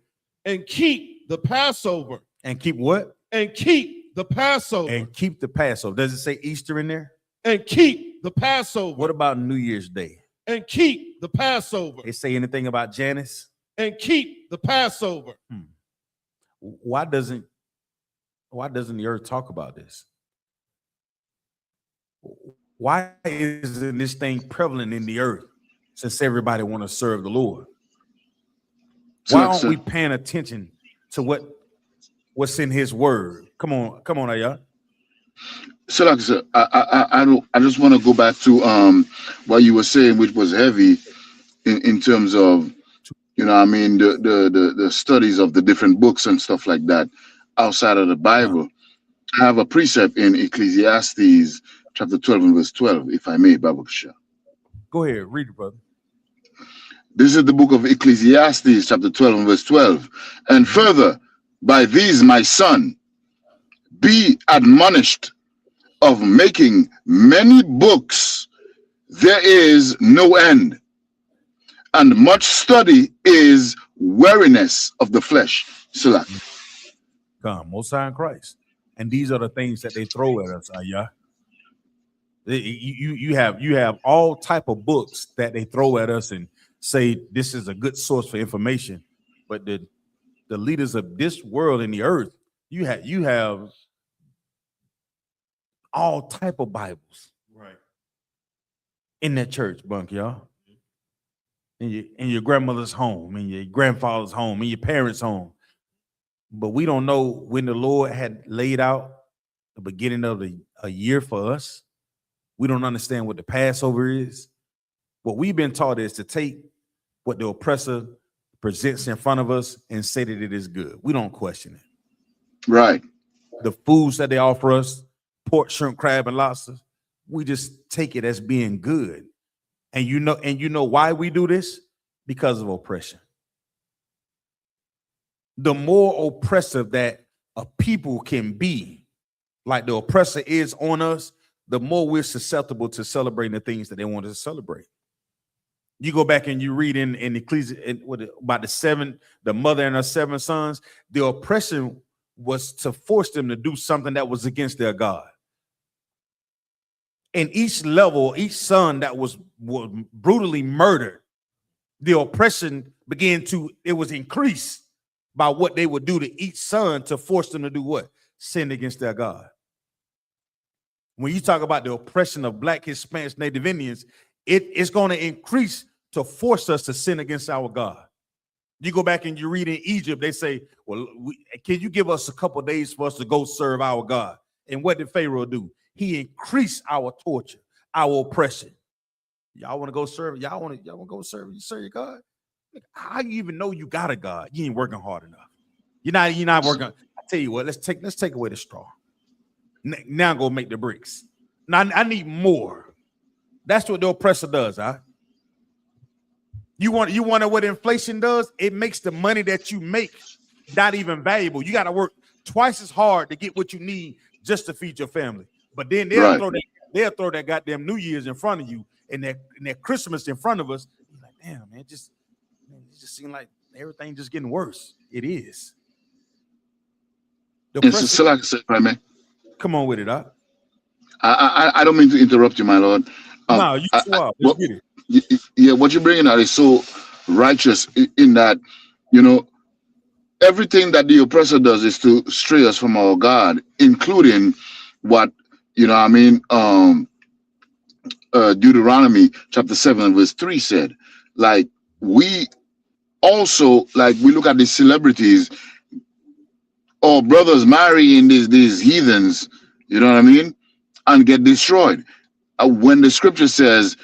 And keep the Passover. And keep what? And keep the Passover. And keep the Passover. Does it say Easter in there? And keep the Passover. What about New Year's Day? And keep the Passover. It say anything about Janice? And keep the Passover. Why doesn't the earth talk about this? Why isn't this thing prevalent in the earth since everybody want to serve the Lord? Why aren't we paying attention to what's in his word? Come on, y'all. So like I said, I just want to go back to what you were saying, which was heavy in terms of, you know, I mean, the studies of the different books and stuff like that outside of the Bible. I have a precept in Ecclesiastes chapter 12 and verse 12, if I may, Babu Kasha. Go ahead, read it, brother. This is the book of Ecclesiastes chapter 12 and verse 12. And further, by these, my son, be admonished of making many books, there is no end. And much study is weariness of the flesh. Salak. Come, Most High in Christ. And these are the things that they throw at us, Ayah. You have all type of books that they throw at us and say this is a good source for information. But the leaders of this world and the earth, you have all type of Bibles, Right. in that church bunk, y'all. In your grandmother's home, in your grandfather's home, in your parents' home. But we don't know when the Lord had laid out the beginning of a year for us. We don't understand what the Passover is. What we've been taught is to take what the oppressor presents in front of us and say that it is good. We don't question it. Right. The foods that they offer us, pork, shrimp, crab, and lobster, we just take it as being good. And you know why we do this? Because of oppression. The more oppressive that a people can be, like the oppressor is on us, the more we're susceptible to celebrating the things that they want us to celebrate. You go back and you read in Ecclesiastes about the mother and her 7 sons. The oppression was to force them to do something that was against their God. And each level, each son that was brutally murdered, the oppression it was increased by what they would do to each son to force them to do what? Sin against their God. When you talk about the oppression of Black, Hispanics, Native Indians, it's going to increase to force us to sin against our God. You go back and you read in Egypt, they say, well, can you give us a couple of days for us to go serve our God? And what did Pharaoh do? He increased our torture, our oppression. Y'all want to go serve? Y'all want to go serve? You serve your God? How you even know you got a God? You ain't working hard enough. You're not working. I tell you what, let's take away the straw. Now go make the bricks. Now I need more. That's what the oppressor does, huh? You want to know what inflation does? It makes the money that you make not even valuable. You got to work twice as hard to get what you need just to feed your family. But then they'll throw that goddamn New Year's in front of you and that Christmas in front of us. You're like, damn, man, it just seems like everything just getting worse. It is. So like I said, right, man. Come on with it, huh? I don't mean to interrupt you, my lord. No, you swap. Let's get it. Yeah, what you're bringing out is so righteous in that, you know, everything that the oppressor does is to stray us from our God, including what, you know, I mean, Deuteronomy chapter 7 verse 3 said. Like, we also, like, we look at the celebrities or brothers marrying these heathens, you know what I mean, and get destroyed. When the scripture says,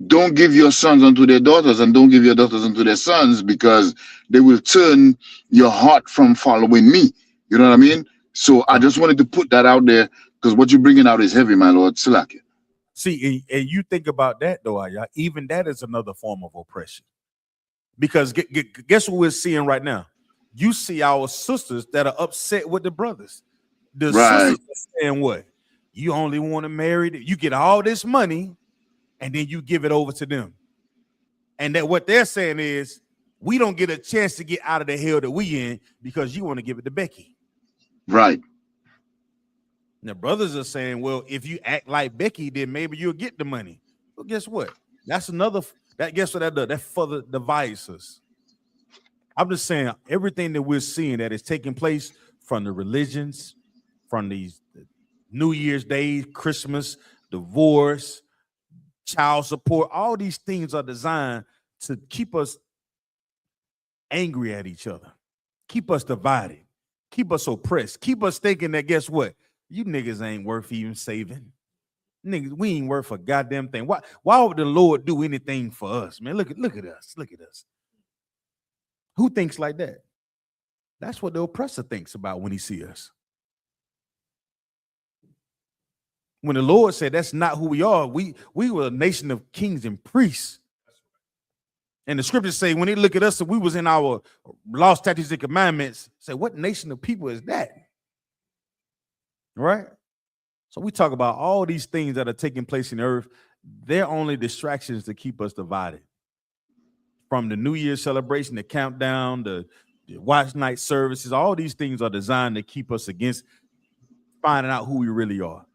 don't give your sons unto their daughters and don't give your daughters unto their sons, because they will turn your heart from following me. You know what I mean? So I just wanted to put that out there, because what you're bringing out is heavy, my lord. Silaki. See, and you think about that, though, Ayah, even that is another form of oppression. Because guess what we're seeing right now? You see our sisters that are upset with the brothers. The sisters are saying what? You only want to marry, you get all this money, and then you give it over to them. And that what they're saying is, we don't get a chance to get out of the hell that we in because you want to give it to Becky. Right. Now, brothers are saying, well, if you act like Becky, then maybe you'll get the money. Well, guess what? Guess what that does? That further divides us. I'm just saying, everything that we're seeing that is taking place from the religions, from these New Year's Day, Christmas, divorce, child support, all these things are designed to keep us angry at each other, keep us divided, keep us oppressed, keep us thinking that, guess what? You niggas ain't worth even saving. Niggas, we ain't worth a goddamn thing. Why would the Lord do anything for us, man? Look at us. Look at us. Who thinks like that? That's what the oppressor thinks about when he sees us. When the Lord said that's not who we are, we were a nation of kings and priests. And the scriptures say when they look at us, we was in our law, statutes, and commandments, say, what nation of people is that? Right? So we talk about all these things that are taking place in the earth. They're only distractions to keep us divided. From the New Year's celebration, the countdown, the watch night services, all these things are designed to keep us against finding out who we really are.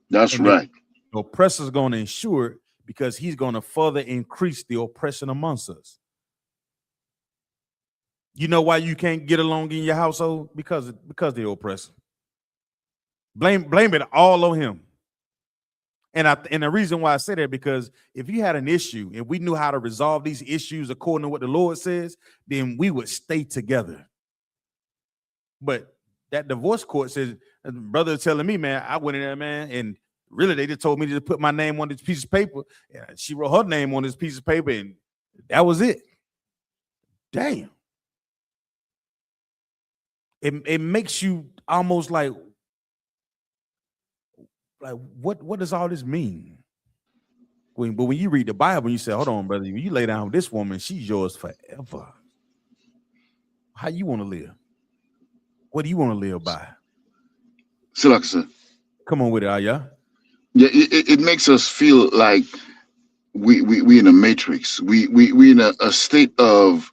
That's and right. The oppressor's going to ensure it because he's going to further increase the oppression amongst us. You know why you can't get along in your household? Because the oppressor. Blame it all on him. And the reason why I say that, because if you had an issue and we knew how to resolve these issues according to what the Lord says, then we would stay together. But that divorce court says, brother telling me, man, I went in there, man, and really they just told me to put my name on this piece of paper. And she wrote her name on this piece of paper, and that was it. Damn. It makes you almost like what does all this mean? But when you read the Bible, you say, hold on, brother, when you lay down with this woman, she's yours forever. How you want to live? What do you want to live by? Silaksa. Come on with it, Aya. Yeah, it makes us feel like we in a matrix. We in a state of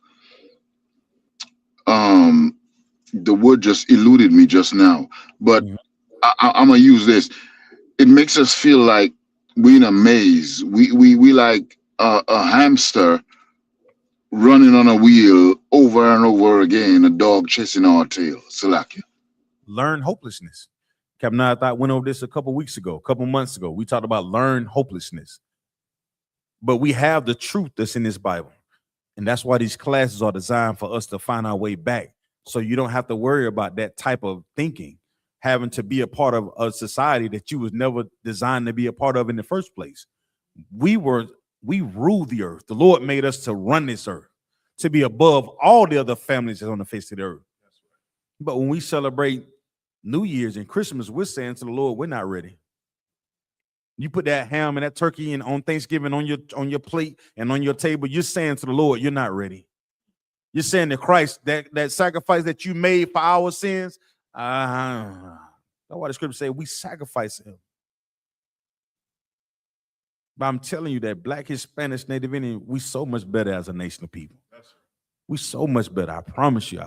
the word just eluded me just now, but I'm gonna use this. It makes us feel like we in a maze. We like a hamster running on a wheel over and over again, a dog chasing our tail. Salakia. Learn hopelessness. Captain, I thought went over this a couple months ago. We talked about learn hopelessness. But we have the truth that's in this Bible. And that's why these classes are designed for us to find our way back. So you don't have to worry about that type of thinking, having to be a part of a society that you was never designed to be a part of in the first place. We rule the earth. The Lord made us to run this earth, to be above all the other families that's on the face of the earth. But when we celebrate New Year's and Christmas, we're saying to the Lord, we're not ready. You put that ham and that turkey and on Thanksgiving on your plate and on your table, you're saying to the Lord, you're not ready. You're saying to Christ, that sacrifice that you made for our sins, that's why the scripture says we sacrifice him. But I'm telling you that Black, Hispanic, Native Indian, we so much better as a nation of people. We so much better. I promise you.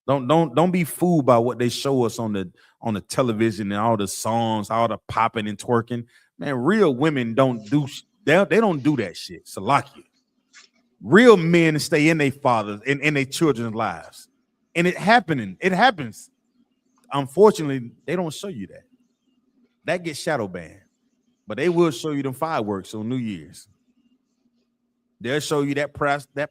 Don't be fooled by what they show us on the television and all the songs, all the popping and twerking. Man, real women don't do that shit. Salakia. Real men stay in their fathers and in their children's lives. And it happens. Unfortunately, they don't show you that. That gets shadow banned. But they will show you them fireworks on New Year's. They'll show you that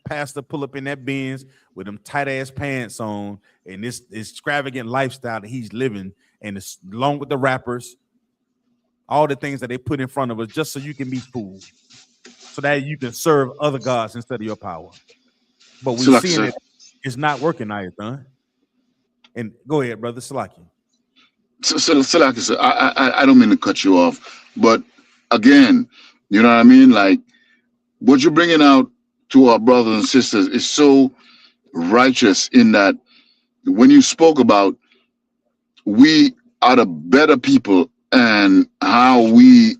pastor pull up in that Benz with them tight ass pants on and this extravagant lifestyle that he's living, and it's along with the rappers, all the things that they put in front of us just so you can be fooled, so that you can serve other gods instead of your power. But we're seeing it, it's not working, Ayathan. And go ahead, brother Salaki. Salaki, I don't mean to cut you off, but again, you know what I mean? Like, what you're bringing out to our brothers and sisters is so righteous, in that when you spoke about we are the better people and how we,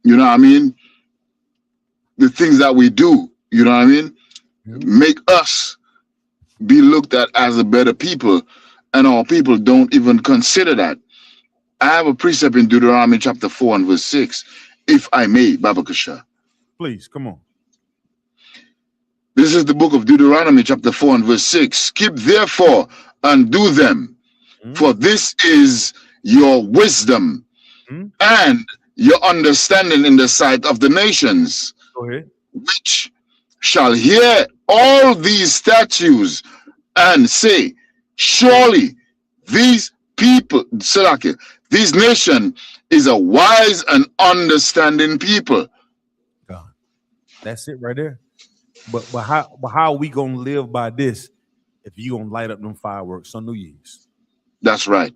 you know what I mean, the things that we do, you know what I mean, make us be looked at as a better people, and our people don't even consider that. I have a precept in Deuteronomy chapter 4 and verse 6, if I may, Baba Kasha. Please, come on. This is the book of Deuteronomy chapter 4 and verse 6. Keep therefore and do them, for this is your wisdom and your understanding in the sight of the nations, which shall hear all these statutes and say, surely these people, Salaki, This nation is a wise and understanding people. God, that's it right there. But how are we gonna live by this if you gonna light up them fireworks on New Year's? That's right.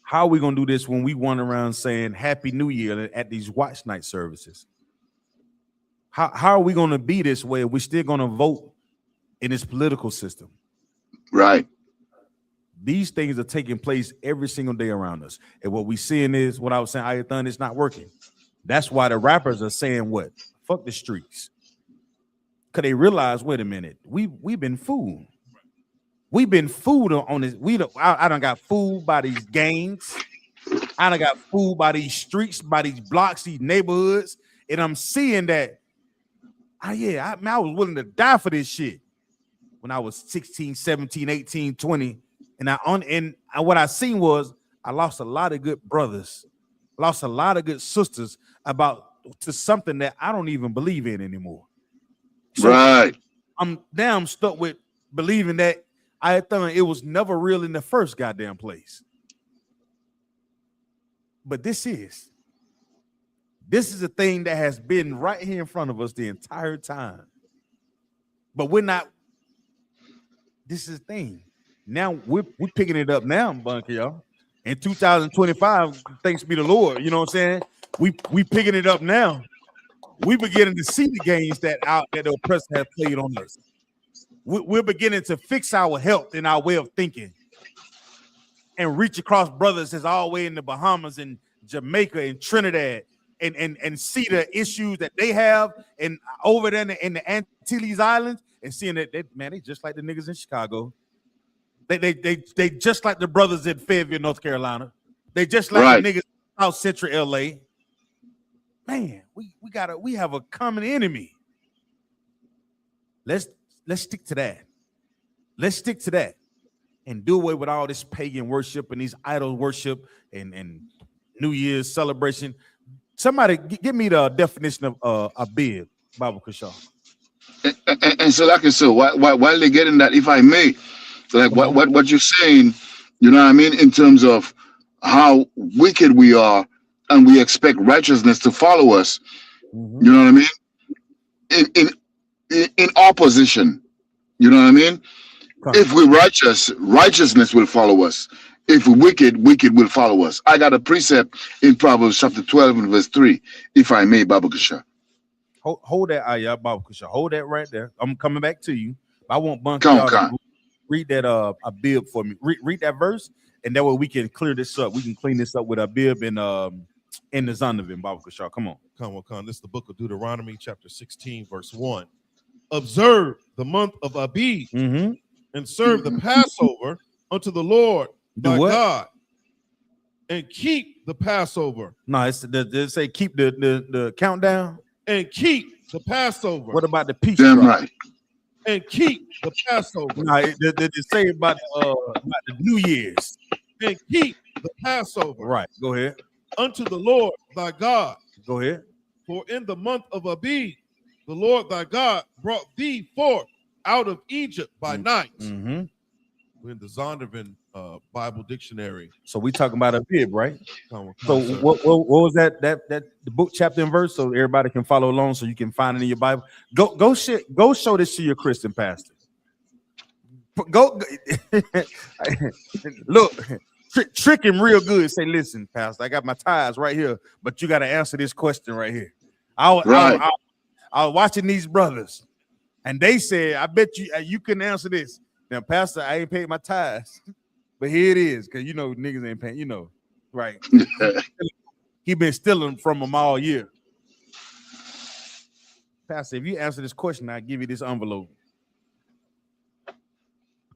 How are we gonna do this when we run around saying Happy New Year at these watch night services? How are we gonna be this way if we're still gonna vote in this political system? Right. These things are taking place every single day around us. And what we seeing is what I was saying, Ayathon, it's not working. That's why the rappers are saying what? Fuck the streets. Because they realize, wait a minute, we've been fooled. We've been fooled on this. I done got fooled by these gangs. I done got fooled by these streets, by these blocks, these neighborhoods. And I'm seeing that, I was willing to die for this shit when I was 16, 17, 18, 20. And what I seen was I lost a lot of good brothers, lost a lot of good sisters to something that I don't even believe in anymore. So right. I'm stuck with believing that I thought it was never real in the first goddamn place. But this is a thing that has been right here in front of us the entire time. But we're not. This is the thing. Now we're picking it up now, Bunker, y'all. In 2025, thanks be the Lord. You know what I'm saying? We picking it up now. We beginning to see the games that the oppressor has played on us. We're beginning to fix our health and our way of thinking and reach across brothers that's all the way in the Bahamas and Jamaica and Trinidad and see the issues that they have and over there in the Antilles Islands and seeing that they just like the niggas in Chicago. They just like the brothers in Fayetteville, North Carolina. They just like the niggas in South Central LA. Man, we have a common enemy. Let's stick to that. Let's stick to that and do away with all this pagan worship and these idol worship and New Year's celebration. Somebody give me the definition of a bib, Bible Kushal. And so, like I said, while they're getting that, if I may, like what you're saying, you know what I mean, in terms of how wicked we are, and we expect righteousness to follow us. Mm-hmm. You know what I mean? In opposition, you know what I mean? If we're righteous, righteousness will follow us. If we're wicked, wicked will follow us. I got a precept in Proverbs chapter 12 and verse 3, if I may, Baba Kusha. Hold that, Ayah, Baba Kusha. Hold that right there. I'm coming back to you. I want Bunker to read that a bib for me. Read that verse, and that way we can clear this up. We can clean this up with a bib in the Zondervan, Baba Kusha. Come on. This is the book of Deuteronomy, chapter 16, verse 1. Observe the month of Abib and serve the Passover unto the Lord thy God, and keep the Passover. No, they say keep the countdown and keep the Passover. What about the peace? Damn right. And keep the Passover. No, they say about the New Year's. And keep the Passover. Right. Go ahead. Unto the Lord thy God. Go ahead. For in the month of Abib, the Lord thy God brought thee forth out of Egypt by night. Mm-hmm. We're in the Zondervan Bible Dictionary. So we talking about Abib, right? Come so on, what was that the book, chapter, and verse, so everybody can follow along, so you can find it in your Bible. Go show this to your Christian pastor. Go look. Trick him real good. Say, listen, pastor, I got my tithes right here, but you got to answer this question right here. I was watching these brothers, and they said, I bet you couldn't answer this. Now, pastor, I ain't paid my tithes, but here it is, because niggas ain't paying, right? He been stealing from them all year. Pastor, if you answer this question, I'll give you this envelope.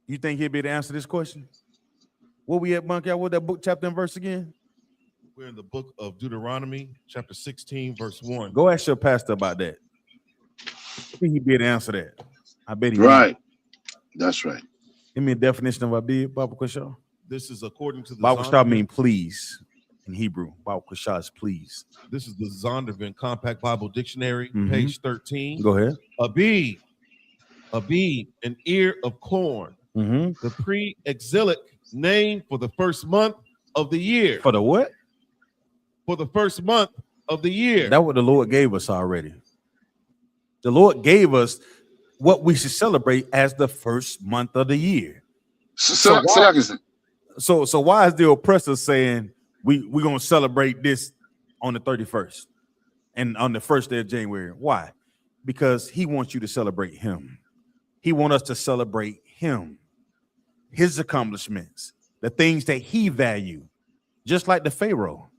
You think he'll be able to answer this question? Where we at, Bunky? What that book, chapter, and verse again? We're in the book of Deuteronomy, chapter 16, verse 1. Go ask your pastor about that. I think he'd be able to answer that. I bet he Right. That's right. Give me a definition of Abib, Baba Kusha. This is according to the Baba Kusha mean please in Hebrew. Baba Kusha is please. This is the Zondervan Compact Bible Dictionary, page 13. Go ahead. Abib, an ear of corn. The pre-exilic name for the first month of the year. For the what? For the first month of the year. That's what the Lord gave us already. The Lord gave us what we should celebrate as the first month of the year. So why is the oppressor saying we're going to celebrate this on the 31st and on the first day of January? Why? Because he wants you to celebrate him. He wants us to celebrate him, his accomplishments, the things that he valued. Just like the Pharaoh,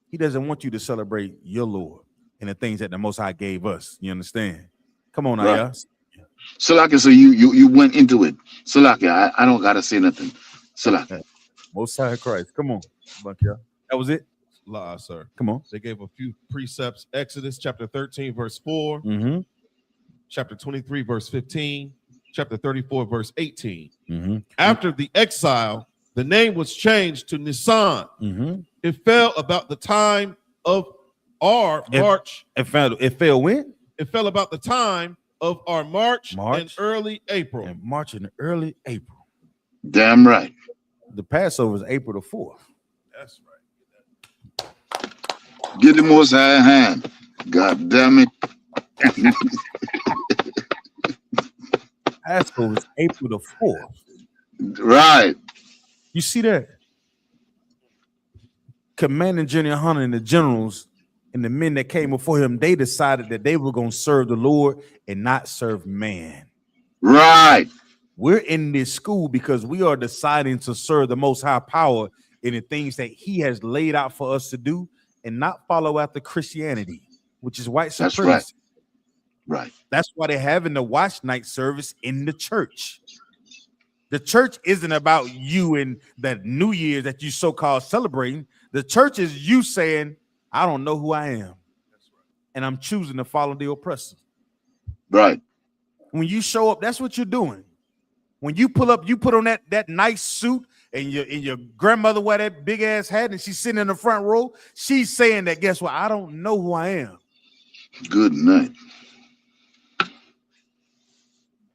he doesn't want you to celebrate your Lord and the things that the Most High gave us. You understand? Come on, right. Ayah. Salaki, so you went into it. Salaki, I don't gotta say nothing. Salaki. Most High Christ. Come on, Bunkia. That was it. La, sir. Come on. They gave a few precepts. Exodus chapter 13, verse 4, chapter 23, verse 15, chapter 34, verse 18. After the exile, the name was changed to Nisan. It fell about the time of our March. It fell when? It fell about the time of our March and early April. And March and early April. Damn right. The Passover is April the 4th. That's right. Get the Most High hand. God damn it. Passover is April the 4th. Right. You see that? Commanding General Hunter and the generals and the men that came before him, they decided that they were going to serve the Lord and not serve man. Right. We're in this school because we are deciding to serve the Most High Power in the things that he has laid out for us to do and not follow after Christianity, which is white supremacy. That's right. Right. That's why they're having the watch night service in the church. The church isn't about you and that New Year that you so-called celebrating. The church is you saying, I don't know who I am. And I'm choosing to follow the oppressor. Right. When you show up, that's what you're doing. When you pull up, you put on that nice suit and your grandmother wear that big ass hat and she's sitting in the front row. She's saying that, guess what? I don't know who I am. Good night.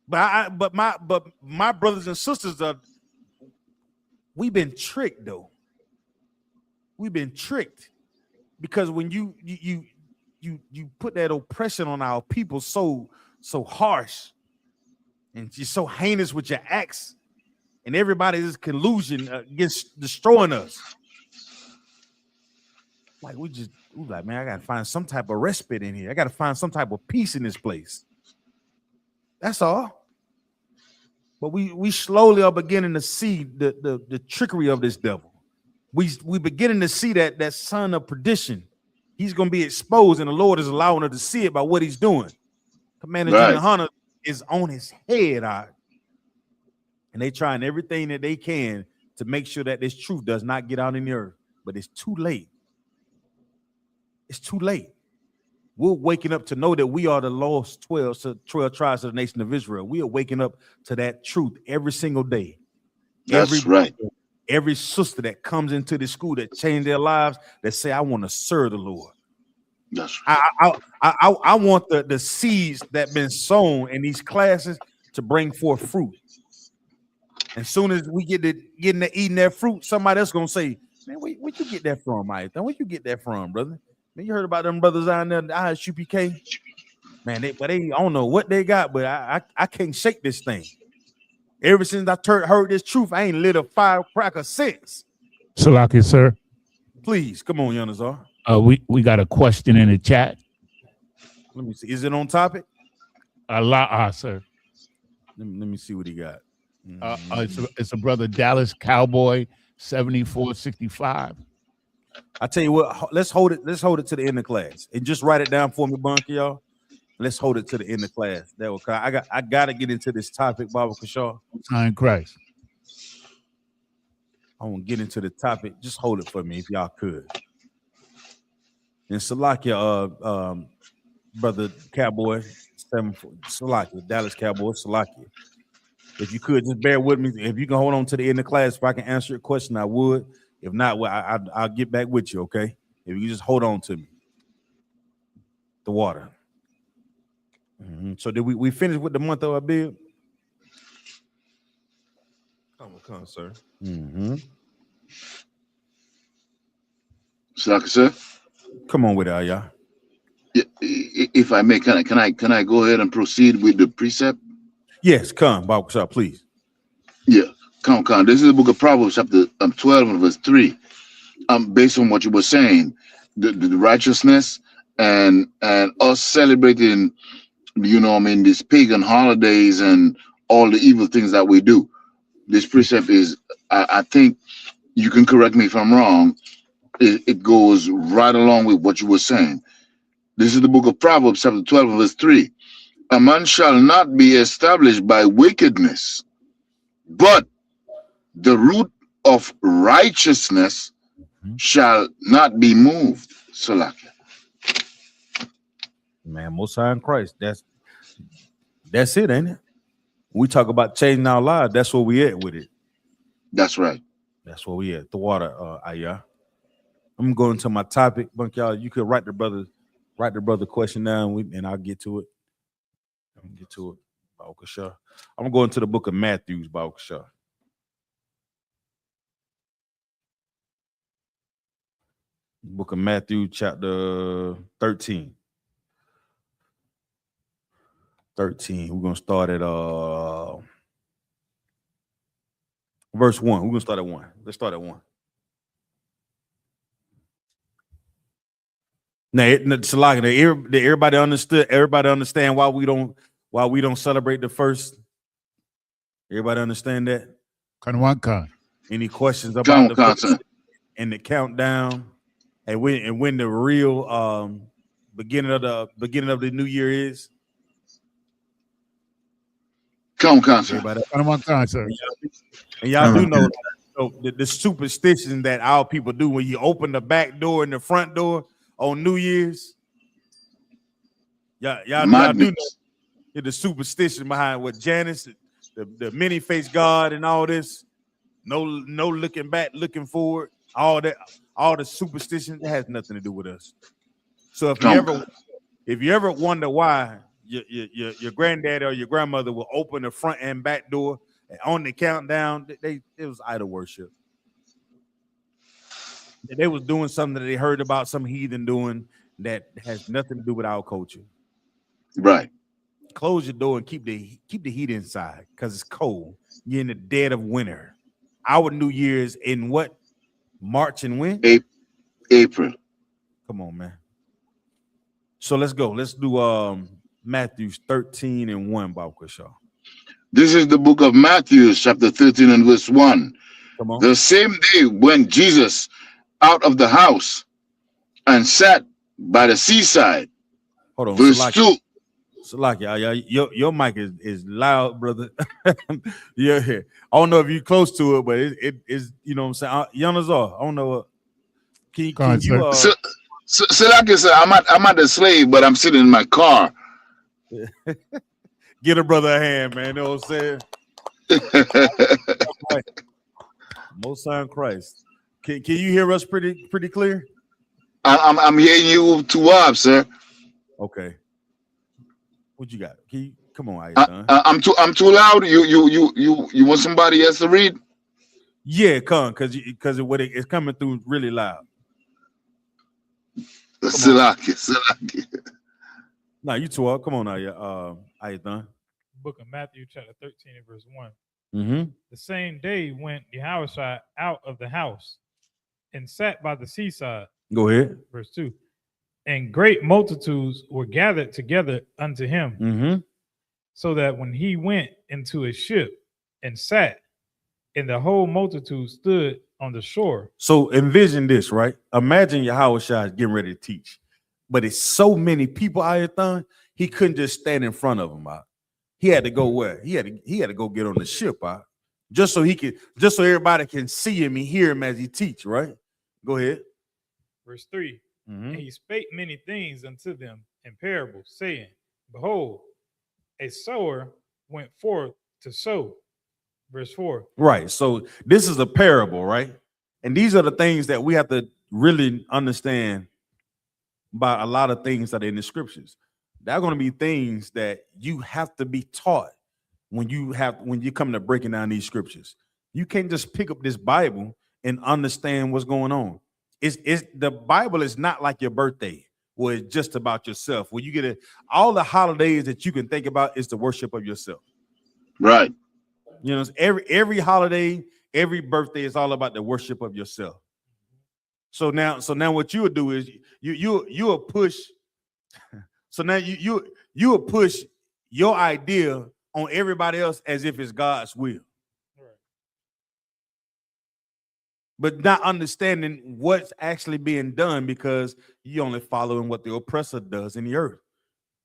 But my brothers and sisters we've been tricked though. We've been tricked because when you put that oppression on our people so harsh and you're so heinous with your acts and everybody is collusion against destroying us. Like we like, man, I gotta find some type of respite in here. I gotta find some type of peace in this place. That's all. But we slowly are beginning to see the trickery of this devil. We beginning to see that son of perdition. He's going to be exposed, and the Lord is allowing us to see it by what he's doing. Commander General Hunter is on his head, and they trying everything that they can to make sure that this truth does not get out in the earth. But it's too late. It's too late. We're waking up to know that we are the lost 12 tribes of the nation of Israel. We are waking up to that truth every single day. That's right. Every sister that comes into the school that changed their lives, that say, I want to serve the Lord. That's right. I want the seeds that been sown in these classes to bring forth fruit. As soon as we getting to eating that fruit, somebody else gonna say, man, where you get that from, Mike? Where you get that from, brother? Man, you heard about them brothers down there, the Isupk? Man, I don't know what they got, but I can't shake this thing. Ever since I heard this truth, I ain't lit a firecracker since. Salaki, sir. Please, come on, Yonazar. We got a question in the chat. Let me see. Is it on topic? Sir. Let me see what he got. It's a brother Dallas Cowboy 7465. I tell you what, let's hold it to the end of class and just write it down for me, Bunky, y'all. Let's hold it to the end of class. I gotta get into this topic, Baba Kashaw. Time Christ. I want to get into the topic. Just hold it for me if y'all could. And Salakia, brother Cowboy, Salakia, Dallas Cowboy, Salakia. If you could just bear with me, if you can hold on to the end of class, if I can answer your question, I would. If not, well, I'll get back with you, okay? If you just hold on to me. The water. So did we finish with the month of Abib? Come, sir. Salaki, sir. Come on with it, y'all. If I may, can I go ahead and proceed with the precept? Yes, come, Bible Shop, please. Yeah, come. This is the book of Proverbs, chapter 12 and verse 3. Based on what you were saying, the righteousness and us celebrating, these pagan holidays and all the evil things that we do. This precept is, I think, you can correct me if I'm wrong, it goes right along with what you were saying. This is the book of Proverbs, chapter 12, verse 3. A man shall not be established by wickedness, but the root of righteousness shall not be moved. Salaki. Man, Most High in Christ. That's it, ain't it? We talk about changing our lives. That's where we at with it. That's right. That's where we at. The water, Ayah. I'm going to my topic, Bunk y'all. You could write the brother question down, and I'll get to it. I'm gonna go into the book of Matthew, Baukasha. Book of Matthew, chapter 13. 13. We're gonna start at verse 1. We're gonna start at 1. Let's start at 1. Now, everybody understood. Everybody understand why we don't celebrate the first. Everybody understand that? Any questions about the first and the countdown, and when the real beginning of the new year is? Come, everybody. Sir. And y'all do know the superstition that our people do when you open the back door and the front door on New Year's. Y'all do know the superstition behind what Janice, the many-faced God and all this. No looking back, looking forward. All the superstition, that has nothing to do with us. So if you ever wonder why your granddaddy or your grandmother will open the front and back door and on the countdown, it was idol worship. They was doing something that they heard about some heathen doing that has nothing to do with our culture. Right. Close your door and keep the heat inside because it's cold. You're in the dead of winter. Our New Year's in what? March and when? April. Come on, man. So let's go. Let's do Matthew 13 and 1, Bob Kershaw. This is the book of Matthew, chapter 13 and verse 1. Come on. The same day when Jesus out of the house and sat by the seaside. Hold on. Verse 2. Salaki, your mic is loud, brother. Yeah. I don't know if you're close to it, but it is, you know what I'm saying? Yanazar, I don't know. Can you Salaki, sir, I'm at the slave, but I'm sitting in my car. Get a brother a hand, man. You know what I'm saying? Most High in Christ. Can you hear us pretty clear? I'm hearing you too up, sir. Okay. What you got? Come on, I'm too loud. You want somebody else to read? Yeah, because it's coming through really loud. Salaki. No, you too up. Come on now, Ayathan. Book of Matthew, chapter 13 and verse 1. Mm-hmm. The same day went Yahushua out of the house and sat by the seaside. Go ahead. Verse 2. And great multitudes were gathered together unto him, mm-hmm. so that when he went into a ship and sat, and the whole multitude stood on the shore. So envision this, right? Imagine Yahushua is getting ready to teach, but it's so many people, Ayathan, he couldn't just stand in front of them. He had to go where? He had to go get on the ship, just so everybody can see him and hear him as he teach, right? Go ahead. Verse 3. Mm-hmm. And he spake many things unto them in parables, saying, Behold, a sower went forth to sow. Verse 4. Right. So this is a parable, right? And these are the things that we have to really understand about a lot of things that are in the scriptures. There are going to be things that you have to be taught when you come to breaking down these scriptures. You can't just pick up this Bible and understand what's going on. It's the Bible is not like your birthday, where it's just about yourself. Where you get all the holidays that you can think about is the worship of yourself. Right. You know, every holiday, every birthday is all about the worship of yourself. So now what you would do is you will push. So now you will push your idea on everybody else as if it's God's will. But not understanding what's actually being done because you only following what the oppressor does in the earth.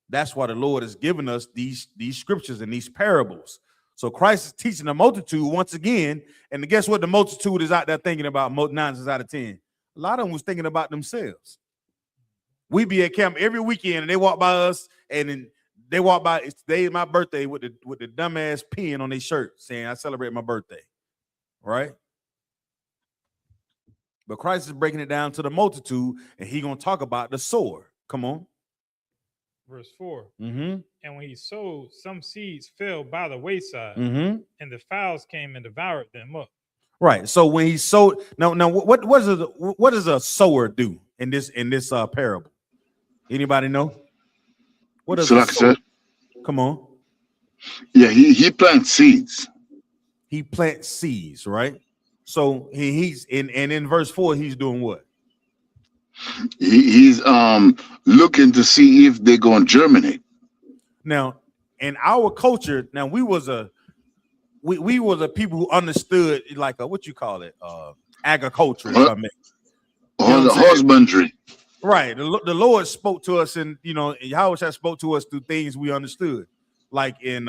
That's why the Lord has given us these scriptures and these parables. So Christ is teaching the multitude once again. And guess what? The multitude is out there thinking about 9 times out of 10. A lot of them was thinking about themselves. We be at camp every weekend and they walk by us and then they walk by. It's today is my birthday with the dumbass pen on their shirt saying I celebrate my birthday. Right? But Christ is breaking it down to the multitude and he going to talk about the sower. Come on. Verse 4. Mm-hmm. And when he sowed, some seeds fell by the wayside, Mm-hmm. and the fowls came and devoured them up. Right. So when he sowed, now what does a sower do in this parable? Anybody know? What does So a like I sower? said, Come on. yeah, he plants seeds. He plants seeds, right? So he's in verse 4, he's doing what? He's looking to see if they're going to germinate. Now, in our culture, now we was a people who understood like what you call it, agriculture. If I may. Or the husbandry. Right. The Lord spoke to us, and Yahweh spoke to us through things we understood, like in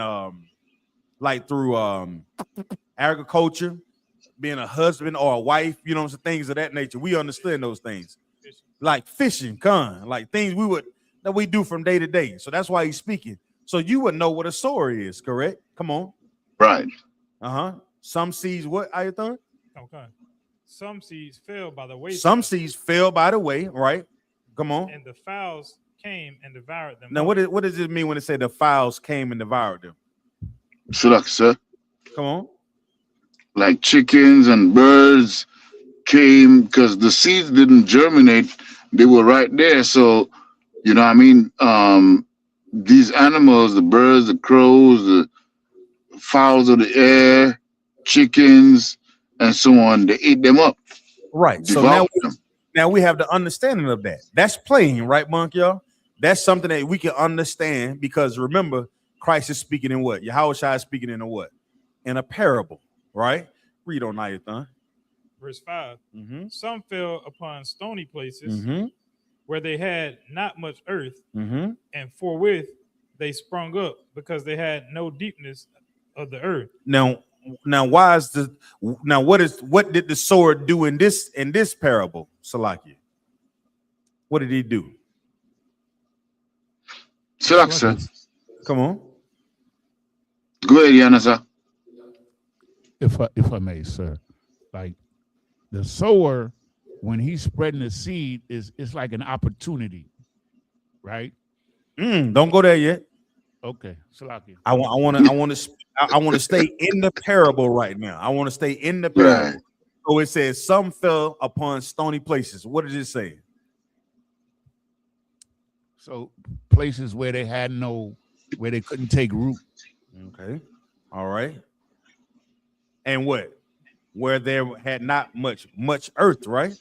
through agriculture, being a husband or a wife, some things of that nature. We understood those things, like fishing, like things that we do from day to day. So that's why he's speaking. So you would know what a sower is, correct? Come on. Right. Some seeds, what, Ayathan? Okay. Some seeds fell by the wayside. Some seeds fell by the way, right? Come on. And the fowls came and devoured them. Now, what does it mean when it say the fowls came and devoured them? So like I said, Come on. like chickens and birds came because the seeds didn't germinate. They were right there. So, what I mean? These animals, the birds, the crows, the fowls of the air, chickens, and so on, they ate them up. Right. So now we have the understanding of that. That's plain, right, Monk, y'all? That's something that we can understand because remember, Christ is speaking in what? Yahweh is speaking in a what? In a parable, right? Read on Ayathan. Verse 5. Mm-hmm. Some fell upon stony places Mm-hmm. where they had not much earth, Mm-hmm. and forthwith they sprung up because they had no deepness of the earth. Now what did the sower do in this parable, Salaki? What did he do? So like I said, Come on. go ahead, Yanasa. If I may, sir, like the sower, when he's spreading the seed, it's like an opportunity, right? Don't go there yet. Okay, Salaki. I want to stay in the parable right now. I want to stay in the parable. Right. So it says some fell upon stony places. What did it say? So places where they where they couldn't take root. Okay. All right. And what? Where there had not much earth, right?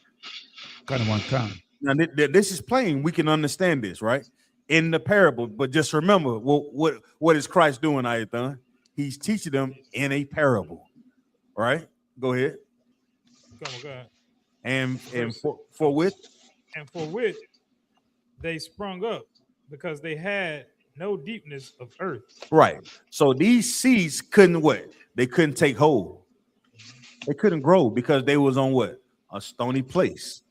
Kind of one kind. Now this is plain. We can understand this, right? In the parable, but just remember what is Christ doing, Ayathan? He's teaching them in a parable, right? Go ahead. Okay. And forthwith they sprung up because they had no deepness of earth. Right. So these seeds couldn't what? They couldn't take hold. They couldn't grow because they was on what? A stony place.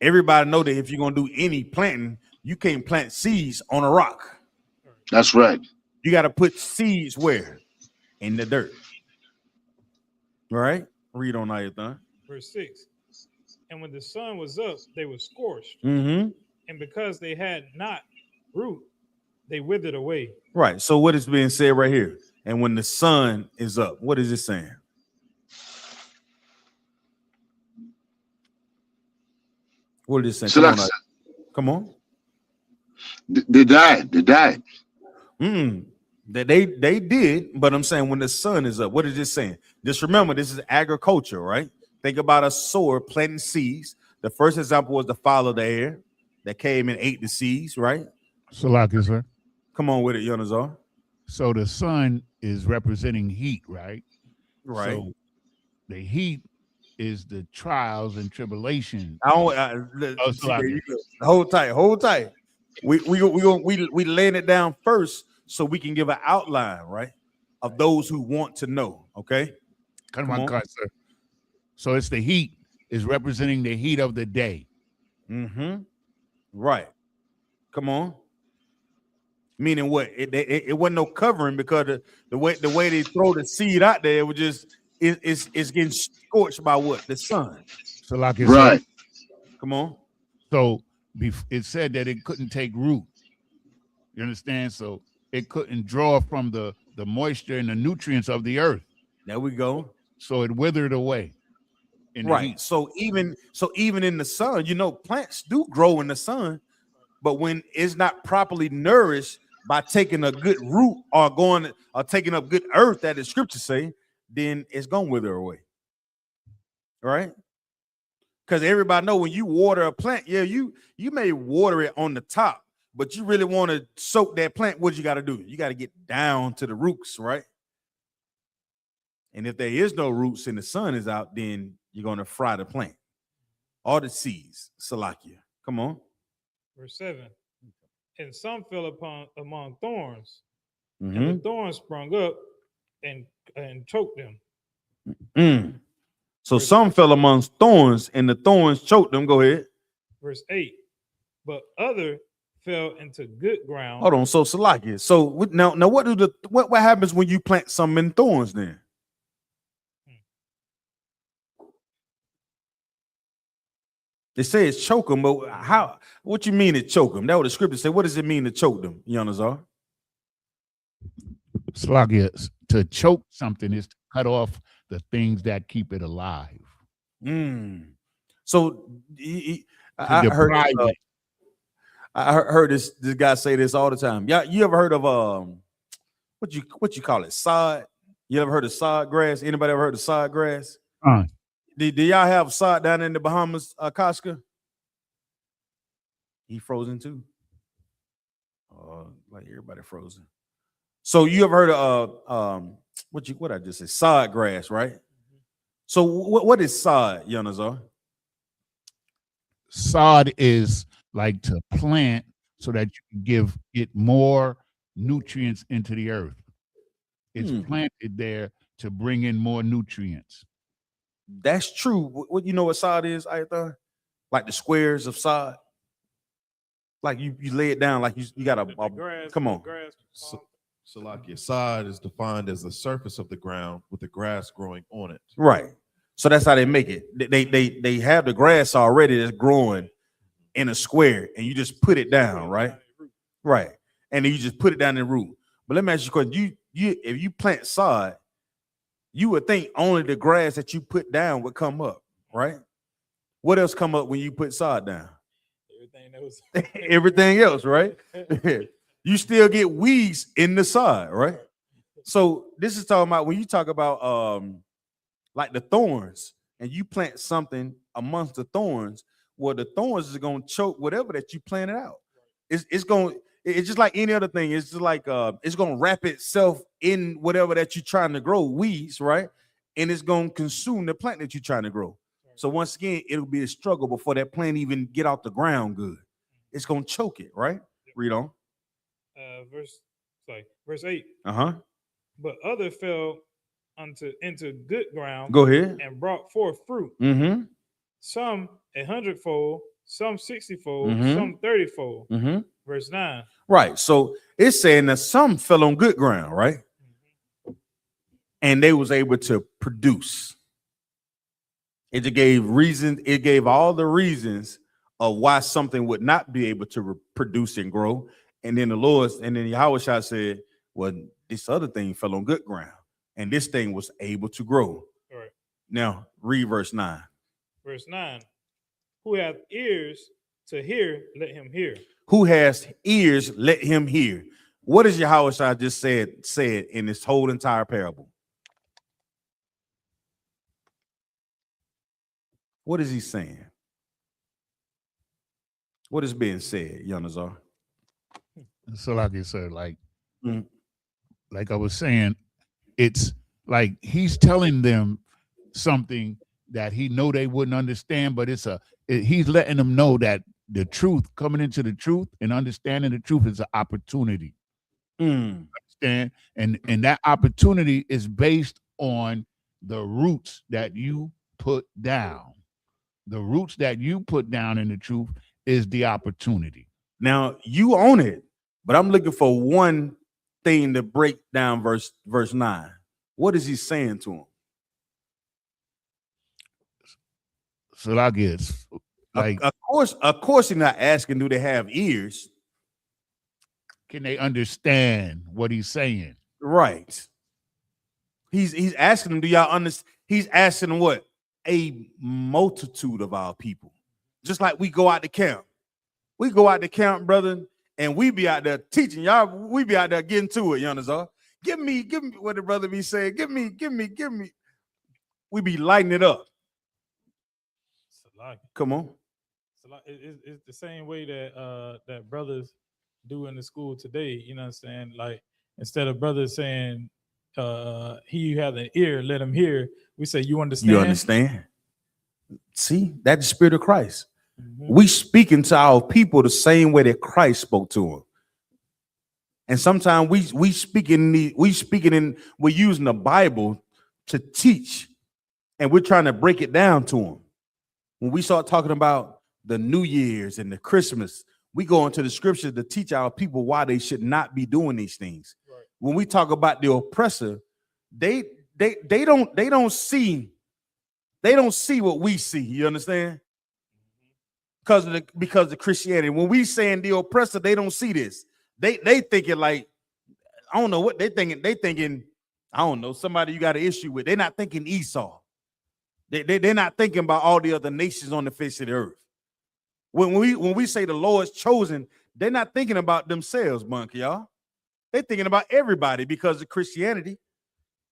Everybody know that if you're gonna do any planting, you can't plant seeds on a rock. That's right. You got to put seeds where? In the dirt. Right? Read on Ayathan. Verse 6. And when the sun was up, they were scorched. Mm-hmm. And because they had not root, they withered away. Right. So what is being said right here? And when the sun is up, what is it saying? What did it say? So Come on. that's, Come on. they died. They died. That they did, but I'm saying when the sun is up, what is this saying? Just remember, this is agriculture, right? Think about a sower planting seeds. The first example was the fowl of the air that came and ate the seeds, right? Salaki, sir. Come on with it, Yonazar. So the sun is representing heat, right? Right. So the heat is the trials and tribulation. I don't. See, there you go. Hold tight. We laying it down first so we can give an outline, right, of those who want to know. Okay. Come on, sir. So it's the heat is representing the heat of the day. Right. Come on. Meaning what? It wasn't no covering because the way they throw the seed out there, it was just it's getting scorched by what? The sun. So like Right. Come on. So it said that it couldn't take root. You understand? So it couldn't draw from the moisture and the nutrients of the earth. There we go. So it withered away. Right. So even in the sun, plants do grow in the sun, but when it's not properly nourished by taking a good root or taking up good earth that the scriptures say, then it's gonna wither away. Right? Because everybody know when you water a plant, you may water it on the top, but you really want to soak that plant. What you got to do? You got to get down to the roots, right? And if there is no roots and the sun is out, then you're going to fry the plant. All the seeds, Salakia. Come on. Verse 7. And some fell among thorns, Mm-hmm. and the thorns sprung up and choked them. So some fell amongst thorns, and the thorns choked them. Go ahead. Verse 8. But other fell into good ground. Hold on. So Salakia. So now what happens when you plant some in thorns then? They say it's choke them, but how? What you mean it choke them? That's what the scripture say. What does it mean to choke them, Yonazar? Slagia, to choke something is to cut off the things that keep it alive. So I heard this guy say this all the time. Yeah, you ever heard of what you call it? Sod? You ever heard of sod grass? Anybody ever heard of sod grass? Do y'all have sod down in the Bahamas, Casca? He frozen too. Like everybody frozen. So you ever heard of what I just said? Sod grass, right? So what is sod, Yonazar? Sod is like to plant so that you can give it more nutrients into the earth. It's planted there to bring in more nutrients. That's true. What you know what sod is, Ayathan? Like the squares of sod. Like you lay it down like you got a grass, come on. Grass, So like your sod is defined as the surface of the ground with the grass growing on it. Right. So that's how they make it. They have the grass already that's growing in a square, and you just put it down, right? Right. And then you just put it down in the root. But let me ask you a question. If you plant sod, you would think only the grass that you put down would come up, right? What else come up when you put sod down? Everything else, right? You still get weeds in the sod, right? So this is talking about when you talk about like the thorns, and you plant something amongst the thorns, well, the thorns is going to choke whatever that you planted out. It's just like any other thing. It's just like it's going to wrap itself in whatever that you're trying to grow, weeds, right? And it's going to consume the plant that you're trying to grow. So once again, it'll be a struggle before that plant even get off the ground good. It's going to choke it, right? Read on. Verse 8. But other fell into good ground. Go ahead. And brought forth fruit. Some 100-fold, some 60-fold, some 30-fold. Verse 9. Right. So it's saying that some fell on good ground, right? And they was able to produce. It gave reasons. It gave all the reasons of why something would not be able to produce and grow. And then Yahushua said, well, this other thing fell on good ground, and this thing was able to grow. All right. Now read verse 9. Verse 9. Who hath ears to hear, let him hear. Who has ears, let him hear. What is Yahushua just said in this whole entire parable? What is he saying? What is being said, Yonazar? So like I said, Mhm. like I was saying, it's like he's telling them something that he know they wouldn't understand, but he's letting them know that the truth, coming into the truth and understanding the truth, is an opportunity. Mm. Understand? And that opportunity is based on the roots that you put down. The roots that you put down in the truth is the opportunity. Now you own it, but I'm looking for one thing to break down verse 9. What is he saying to him? So I guess, like, Of course, he's not asking, do they have ears? can they understand what he's saying? Right. He's asking them, do y'all understand? He's asking what? A multitude of our people. Just like we go out to camp. We go out to camp, brother, and we be out there teaching y'all. We be out there getting to it, you understand? Give me what the brother be saying. Give me. We be lighting it up. Come on. It's the same way that that brothers do in the school today. You know what I'm saying? Like, instead of brothers saying, he who has an ear, let him hear, we say, you understand? You understand? See, that's the spirit of Christ. Mm-hmm. We speaking to our people the same way that Christ spoke to them. And sometimes we're using the Bible to teach, and we're trying to break it down to them. When we start talking about the New Year's and the Christmas, we go into the scriptures to teach our people why they should not be doing these things. Right. When we talk about the oppressor, they don't see what we see. You understand? Because of the Christianity. When we saying the oppressor, they don't see this. They thinking like, I don't know what they thinking. They thinking, I don't know, somebody you got an issue with. They're not thinking Esau. They're not thinking about all the other nations on the face of the earth. When we say the Lord's chosen, they're not thinking about themselves, Monk, y'all. They're thinking about everybody because of Christianity.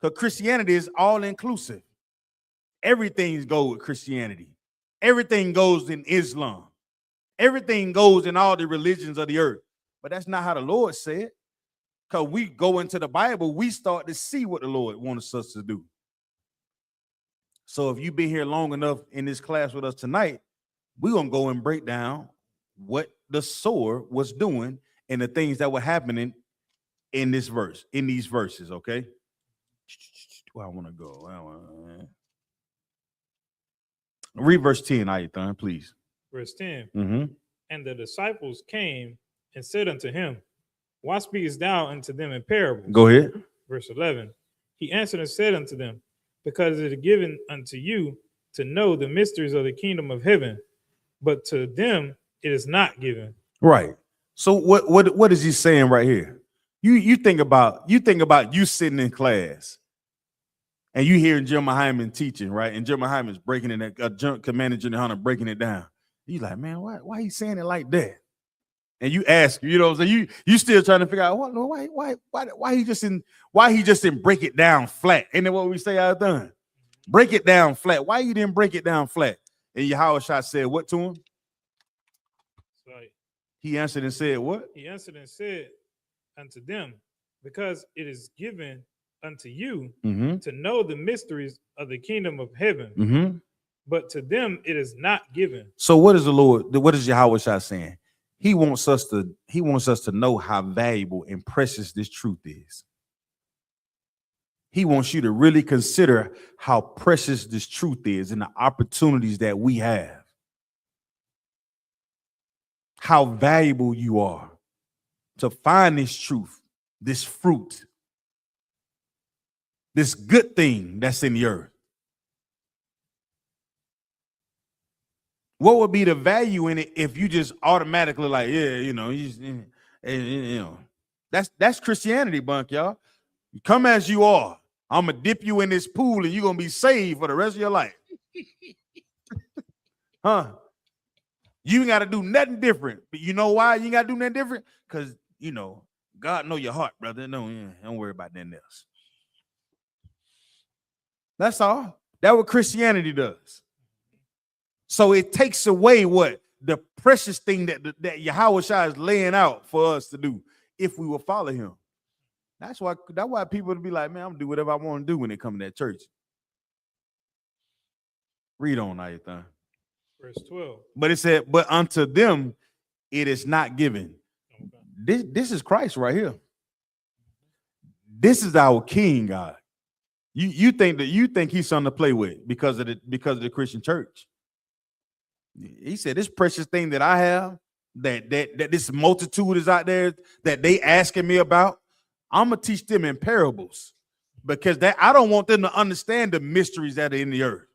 Because Christianity is all inclusive. Everything goes with Christianity. Everything goes in Islam. Everything goes in all the religions of the earth. But that's not how the Lord said. Because we go into the Bible, we start to see what the Lord wants us to do. So if you've been here long enough in this class with us tonight, we're going to go and break down what the sower was doing and the things that were happening in this verse, in these verses, okay? Where I want to go. Read verse 10, Ayathan, please. Verse 10. Mm-hmm. And the disciples came and said unto him, why speakest thou unto them in parables? Go ahead. Verse 11. He answered and said unto them, because it is given unto you to know the mysteries of the kingdom of heaven, but to them it is not given. Right. So what is he saying right here? You think about you sitting in class and you hearing Jeremiah Hyman teaching, right? And Jeremiah Hyman's breaking it, Commander General Hunter breaking it down. You like, man, why he saying it like that? And you ask, you know, so you still trying to figure out why he just didn't break it down flat. Ain't that what we say out done? Break it down flat. Why you didn't break it down flat? And Yahushua said what to him? Right. He answered and said what? He answered and said unto them, because it is given unto you to know the mysteries of the kingdom of heaven, but to them it is not given. So what is Yahushua saying? He wants us to know how valuable and precious this truth is. He wants you to really consider how precious this truth is and the opportunities that we have. How valuable you are to find this truth, this fruit, this good thing that's in the earth. What would be the value in it if you just automatically like, yeah, you know, that's Christianity, bunk, y'all. Come as you are. I'm gonna dip you in this pool and you're gonna be saved for the rest of your life. Huh? You ain't got to do nothing different. But you know why you ain't got to do nothing different? Because, you know, God know your heart, brother. No, don't worry about nothing else. That's all. That's what Christianity does. So it takes away what? The precious thing that Yahweh Shai is laying out for us to do if we will follow him. That's why people would be like, man, I'm gonna do whatever I want to do when they come to that church. Read on, Ayathan. Verse 12. But it said, but unto them it is not given. Okay. This is Christ right here. This is our King, God. You think he's something to play with because of the Christian church. He said, this precious thing that I have, that this multitude is out there that they asking me about, I'm gonna teach them in parables because that I don't want them to understand the mysteries that are in the earth.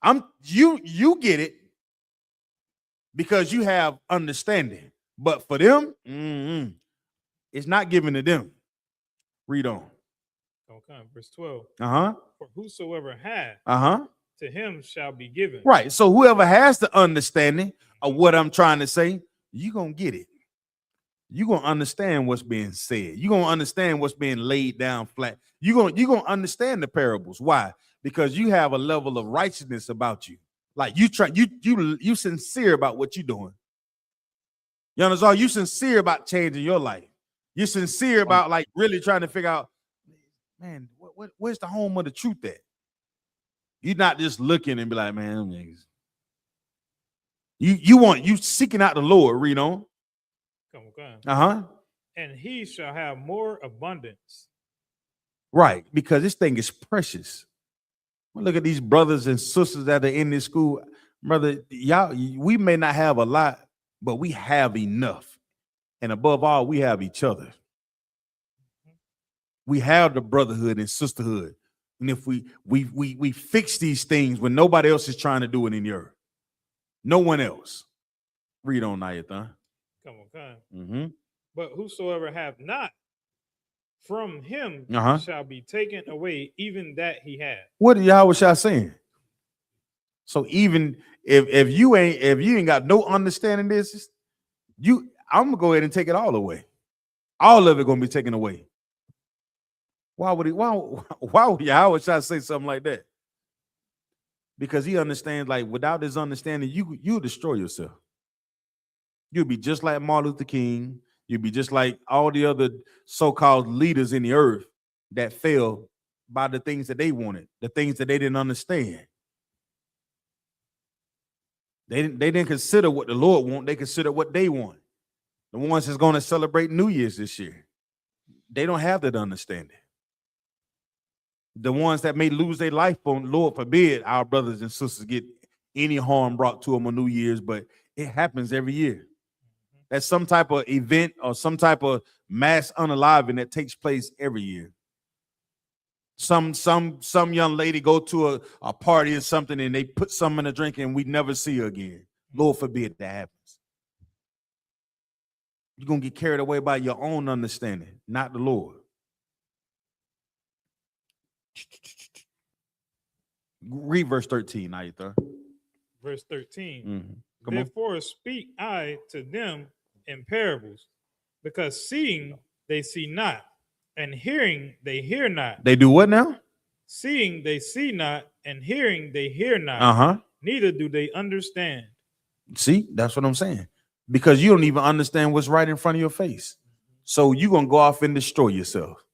Right. You get it because you have understanding, but for them, it's not given to them. Read on. Okay, verse 12. For whosoever hath, to him shall be given. Right. So whoever has the understanding of what I'm trying to say, you're gonna get it. You're gonna understand what's being said. You're gonna understand what's being laid down flat. You're gonna understand the parables. Why? Because you have a level of righteousness about you. Like you sincere about what you're doing. You understand? You sincere about changing your life. You're sincere about like really trying to figure out, man, where's the home of the truth at? You're not just looking and be like, man, them niggas. You seeking out the Lord. Read on. Come. And he shall have more abundance. Right, because this thing is precious. Well, look at these brothers and sisters that are in this school. Brother, y'all, we may not have a lot, but we have enough. And above all, we have each other. We have the brotherhood and sisterhood. And if we fix these things when nobody else is trying to do it in the earth. No one else. Read on, Nayathan. Come on. But whosoever hath not, from him shall be taken away even that he had. What are Yahweh Shai saying? So even if you ain't got no understanding this, I'm gonna go ahead and take it all away. All of it gonna be taken away. Why would Yahweh Shai say something like that? Because he understands, like, without his understanding, you'll destroy yourself. You'll be just like Martin Luther King. You'll be just like all the other so-called leaders in the earth that fell by the things that they wanted, the things that they didn't understand. They didn't consider what the Lord want. They consider what they want. The ones that's going to celebrate New Year's this year, they don't have that understanding. The ones that may lose their life on, Lord forbid, our brothers and sisters get any harm brought to them on New Year's, but it happens every year. That's some type of event or some type of mass unaliving that takes place every year. Some young lady go to a party or something and they put something in a drink and we never see her again. Lord forbid that happens. You're going to get carried away by your own understanding, not the Lord. Read verse 13, Ayatha. Verse 13. Therefore speak I to them in parables, because seeing they see not, and hearing they hear not. They do what now? Seeing they see not, and hearing they hear not. Neither do they understand. See, that's what I'm saying. Because you don't even understand what's right in front of your face. So you're going to go off and destroy yourself.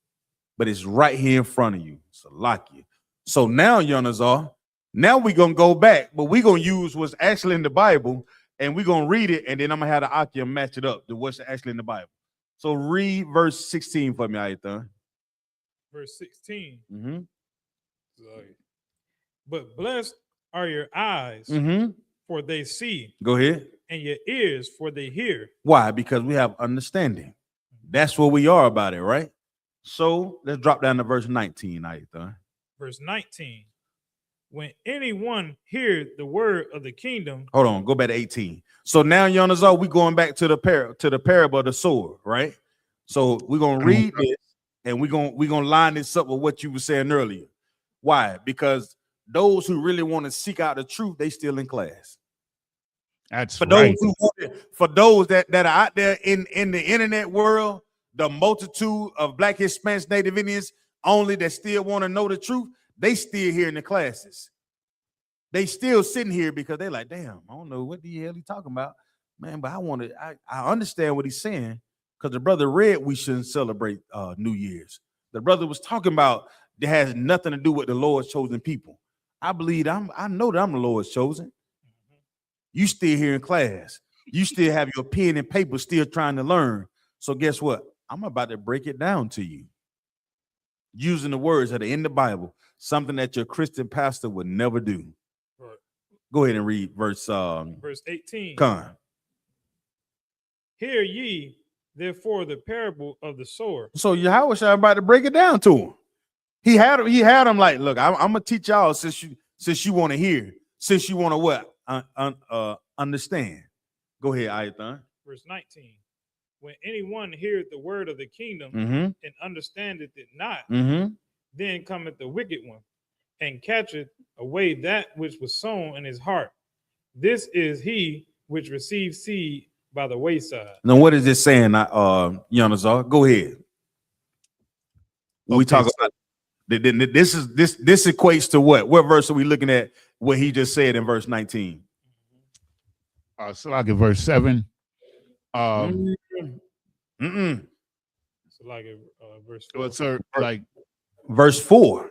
But it's right here in front of you. So lock you. So now, Yonazar, now we're going to go back, but we're going to use what's actually in the Bible, and we're going to read it, and then I'm going to have the Akia match it up to what's actually in the Bible. So read verse 16 for me, Ayathan. Verse 16. But blessed are your eyes, for they see. Go ahead. And your ears, for they hear. Why? Because we have understanding. That's what we are about it, right? So let's drop down to verse 19, Ayathan. Verse 19. When anyone hear the word of the kingdom. Hold on, go back to 18. So now, Yonazar, we're going back to the parable of the sword, right? So we're gonna read this and we're gonna line this up with what you were saying earlier. Why? Because those who really want to seek out the truth, they still in class. That's For right. those who want it, for those that are out there in the internet world, the multitude of Black, Hispanics, Native Indians only that still want to know the truth, they still here in the classes. They still sitting here because they're like, damn, I don't know what the hell he talking about, man. But I understand what he's saying, because the brother read we shouldn't celebrate New Year's. The brother was talking about that has nothing to do with the Lord's chosen people. I believe I know that I'm the Lord's chosen. You still here in class. You still have your pen and paper, still trying to learn. So guess what? I'm about to break it down to you, using the words that are in the Bible, something that your Christian pastor would never do. Right. Go ahead and read verse 18. Con. Hear ye therefore the parable of the sower. So Yahweh Shai about to break it down to him. He had him like, look, I'm gonna teach y'all since you want to hear, since you want to what? Understand. Go ahead, Ayathan. Verse 19. When anyone heareth the word of the kingdom and understandeth it not, then cometh the wicked one and catcheth away that which was sown in his heart. This is he which receives seed by the wayside. Now, what is this saying, Yonazar? Go ahead. We talk about this equates to what? What verse are we looking at? What he just said in verse 19. So like in verse 7. So like verse 4. Well, sir, like verse 4.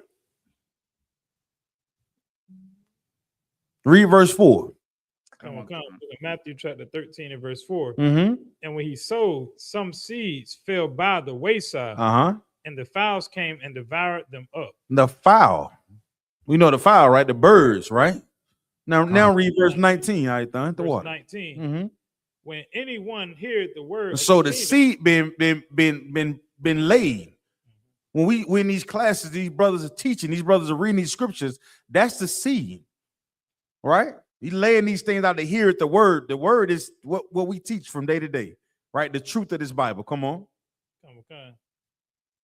Read verse 4. Come on. Matthew chapter 13 and verse 4. And when he sowed, some seeds fell by the wayside, and the fowls came and devoured them up. The fowl. We know the fowl, right? The birds, right? Now read verse 19. I thought the verse water. 19. When anyone heard the word, so the seed been laid. When we in these classes, these brothers are teaching, these brothers are reading these scriptures. That's the seed, right? He's laying these things out to hear it. The word is what we teach from day to day, right? The truth of this Bible. Come on.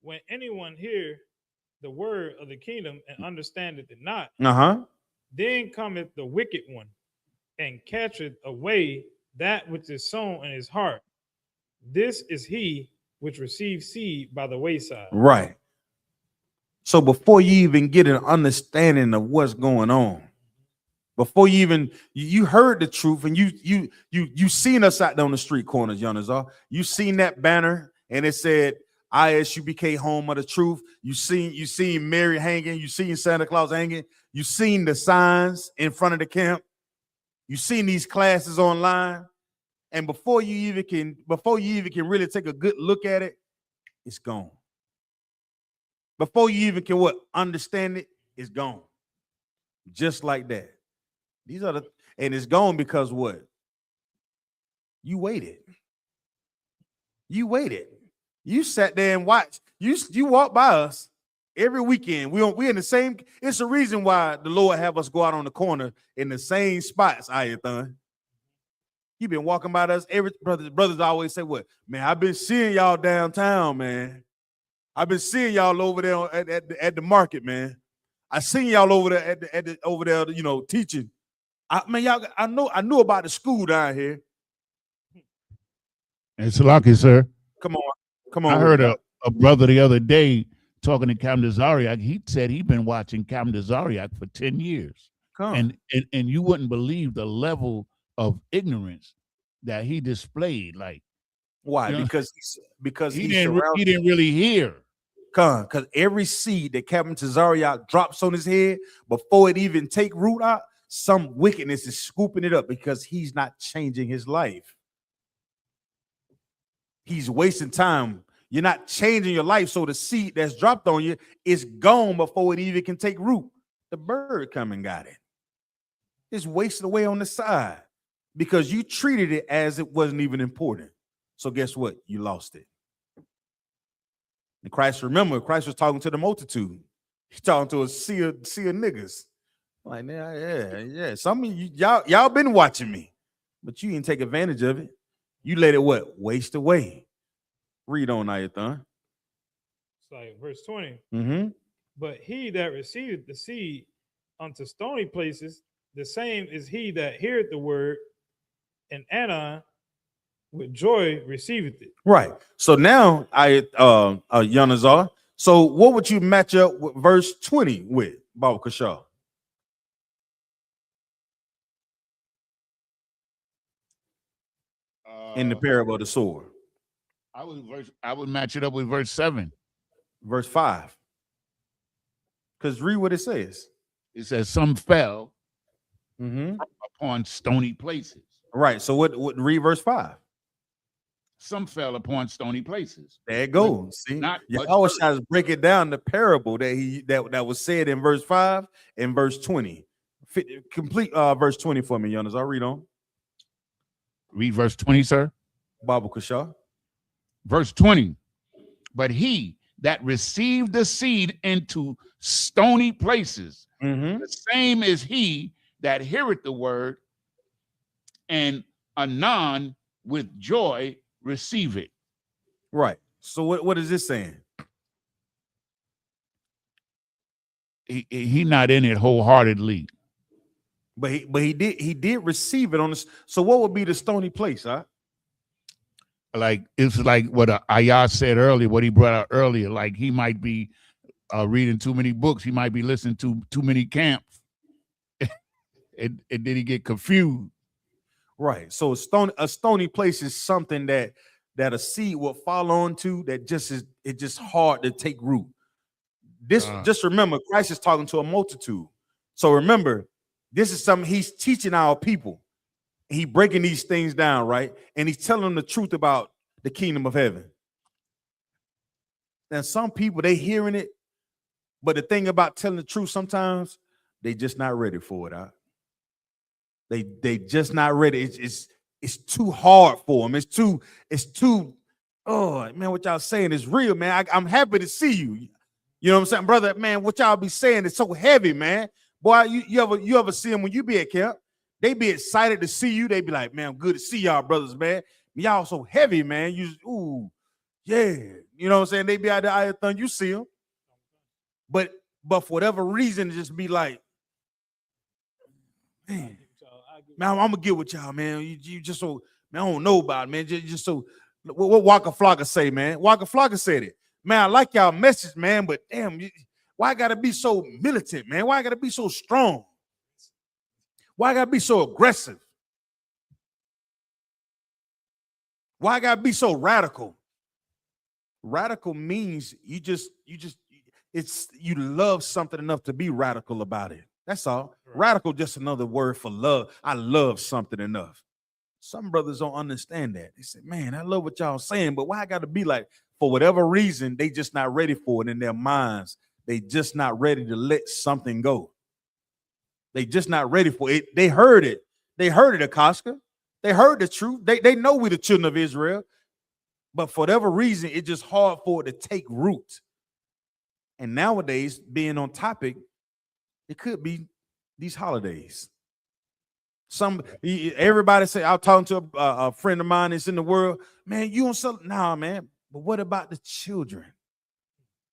When anyone hear the word of the kingdom and understandeth it not, then cometh the wicked one and catcheth away that which is sown in his heart. This is he which receives seed by the wayside. Right. So before you even get an understanding of what's going on, before you even you heard the truth, and you seen us out there on the street corners, Yonazar. You seen that banner and it said ISUBK home of the truth. You seen Mary hanging, you seen Santa Claus hanging, you seen the signs in front of the camp, you seen these classes online, and before you even can really take a good look at it, it's gone. Before you even can understand it, it's gone. Just like that. And it's gone because what? You waited. You sat there and watched. You walk by us every weekend. We in the same. It's the reason why the Lord have us go out on the corner in the same spots, Ayathan. You've been walking by us. Every brothers always say, what? Man, I've been seeing y'all downtown, man. I've been seeing y'all over there at the market, man. I seen y'all over there over there, teaching. I knew about the school down here. It's lucky, sir. Come on. I heard a brother the other day talking to Captain Zariak. He said he'd been watching Captain Zariak for 10 years. And you wouldn't believe the level of ignorance that he displayed. Like, why? Because he didn't really hear. Because every seed that Captain Zariak drops on his head before it even take root out, some wickedness is scooping it up because he's not changing his life. He's wasting time. You're not changing your life, so the seed that's dropped on you is gone before it even can take root. The bird come and got it. It's wasted away on the side because you treated it as it wasn't even important. So guess what? You lost it. And Christ was talking to the multitude. He's talking to a sea of niggas. Like, yeah. Some of y'all been watching me, but you didn't take advantage of it. You let it waste away. Read on, Ayathan. It's like verse 20. But he that received the seed unto stony places, the same is he that heareth the word and Anon with joy receiveth it. Right. So now Yanazar. So what would you match up with verse 20 with, Baba Kashaw? In the parable of the sword. I would match it up with verse 7. Verse 5. Because read what it says. It says some fell Mm-hmm. upon stony places. Right. So what read verse 5? Some fell upon stony places. There it goes. See, Not much Yahweh further. is breaking down the parable that was said in verse 5 and verse 20. Complete verse 20 for me, Jonas. I'll read on. Read verse 20, sir. Baba Kashaw. Verse 20. But he that received the seed into stony places, Mm-hmm. the same is he that heareth the word, and anon with joy receive it. Right. So what is this saying? He not in it wholeheartedly. But he did receive it on this. So what would be the stony place, huh? Like it's like what Ayah said earlier, what he brought out earlier. Like he might be reading too many books. He might be listening to too many camps, and then he get confused. Right. So a stony place is something that a seed will fall onto that it's just hard to take root. Just remember, Christ is talking to a multitude. So remember, this is something he's teaching our people. He breaking these things down, right? And he's telling them the truth about the kingdom of heaven. And some people, they hearing it, but the thing about telling the truth, sometimes they just not ready for it. Huh? They just not ready. It's too hard for them. It's too. Oh man, what y'all saying is real, man. I'm happy to see you. You know what I'm saying, brother? Man, what y'all be saying is so heavy, man. Boy, you ever see them when you be at camp? They be excited to see you. They be like, man, good to see y'all, brothers, man. Y'all so heavy, man. Ooh, yeah. You know what I'm saying? They be out there, you see them. But for whatever reason, it just be like, man, I'm gonna get with y'all, man. You just so, man, I don't know about it, man. Just so, what Waka Flocka say, man? Waka Flocka said it. Man, I like y'all message, man, but damn, why I gotta be so militant, man? Why I gotta be so strong? Why I gotta be so aggressive? Why I gotta be so radical? Radical means you love something enough to be radical about it. That's all. Right. Radical, just another word for love. I love something enough. Some brothers don't understand that. They say, man, I love what y'all saying, but why I gotta be like, for whatever reason, they just not ready for it in their minds. They just not ready to let something go. They just not ready for it. They heard it. They heard it, Akaska. They heard the truth. They know we the children of Israel. But for whatever reason, it's just hard for it to take root. And nowadays, being on topic, it could be these holidays. Everybody say, I was talking to a friend of mine that's in the world. Man, you don't sell. Nah, man. But what about the children?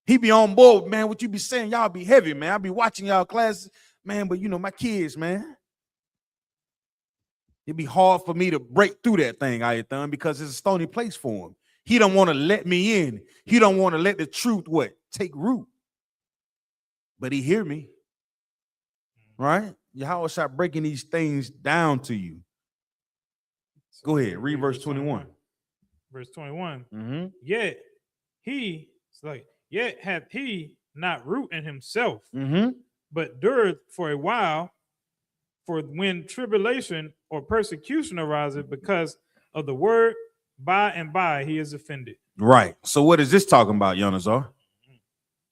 He be on board, man. What you be saying, y'all be heavy, man. I be watching y'all classes. Man, but my kids, man. It'd be hard for me to break through that thing, Ayathan, because it's a stony place for him. He don't want to let me in. He don't want to let the truth take root. But he hear me. Right? Yahweh start breaking these things down to you. Go ahead, read verse 21. Verse 21. Mm-hmm. Yet hath he not root in himself, mm-hmm. but dureth for a while. For when tribulation or persecution arises because of the word, by and by he is offended. Right. So what is this talking about, Yonazar?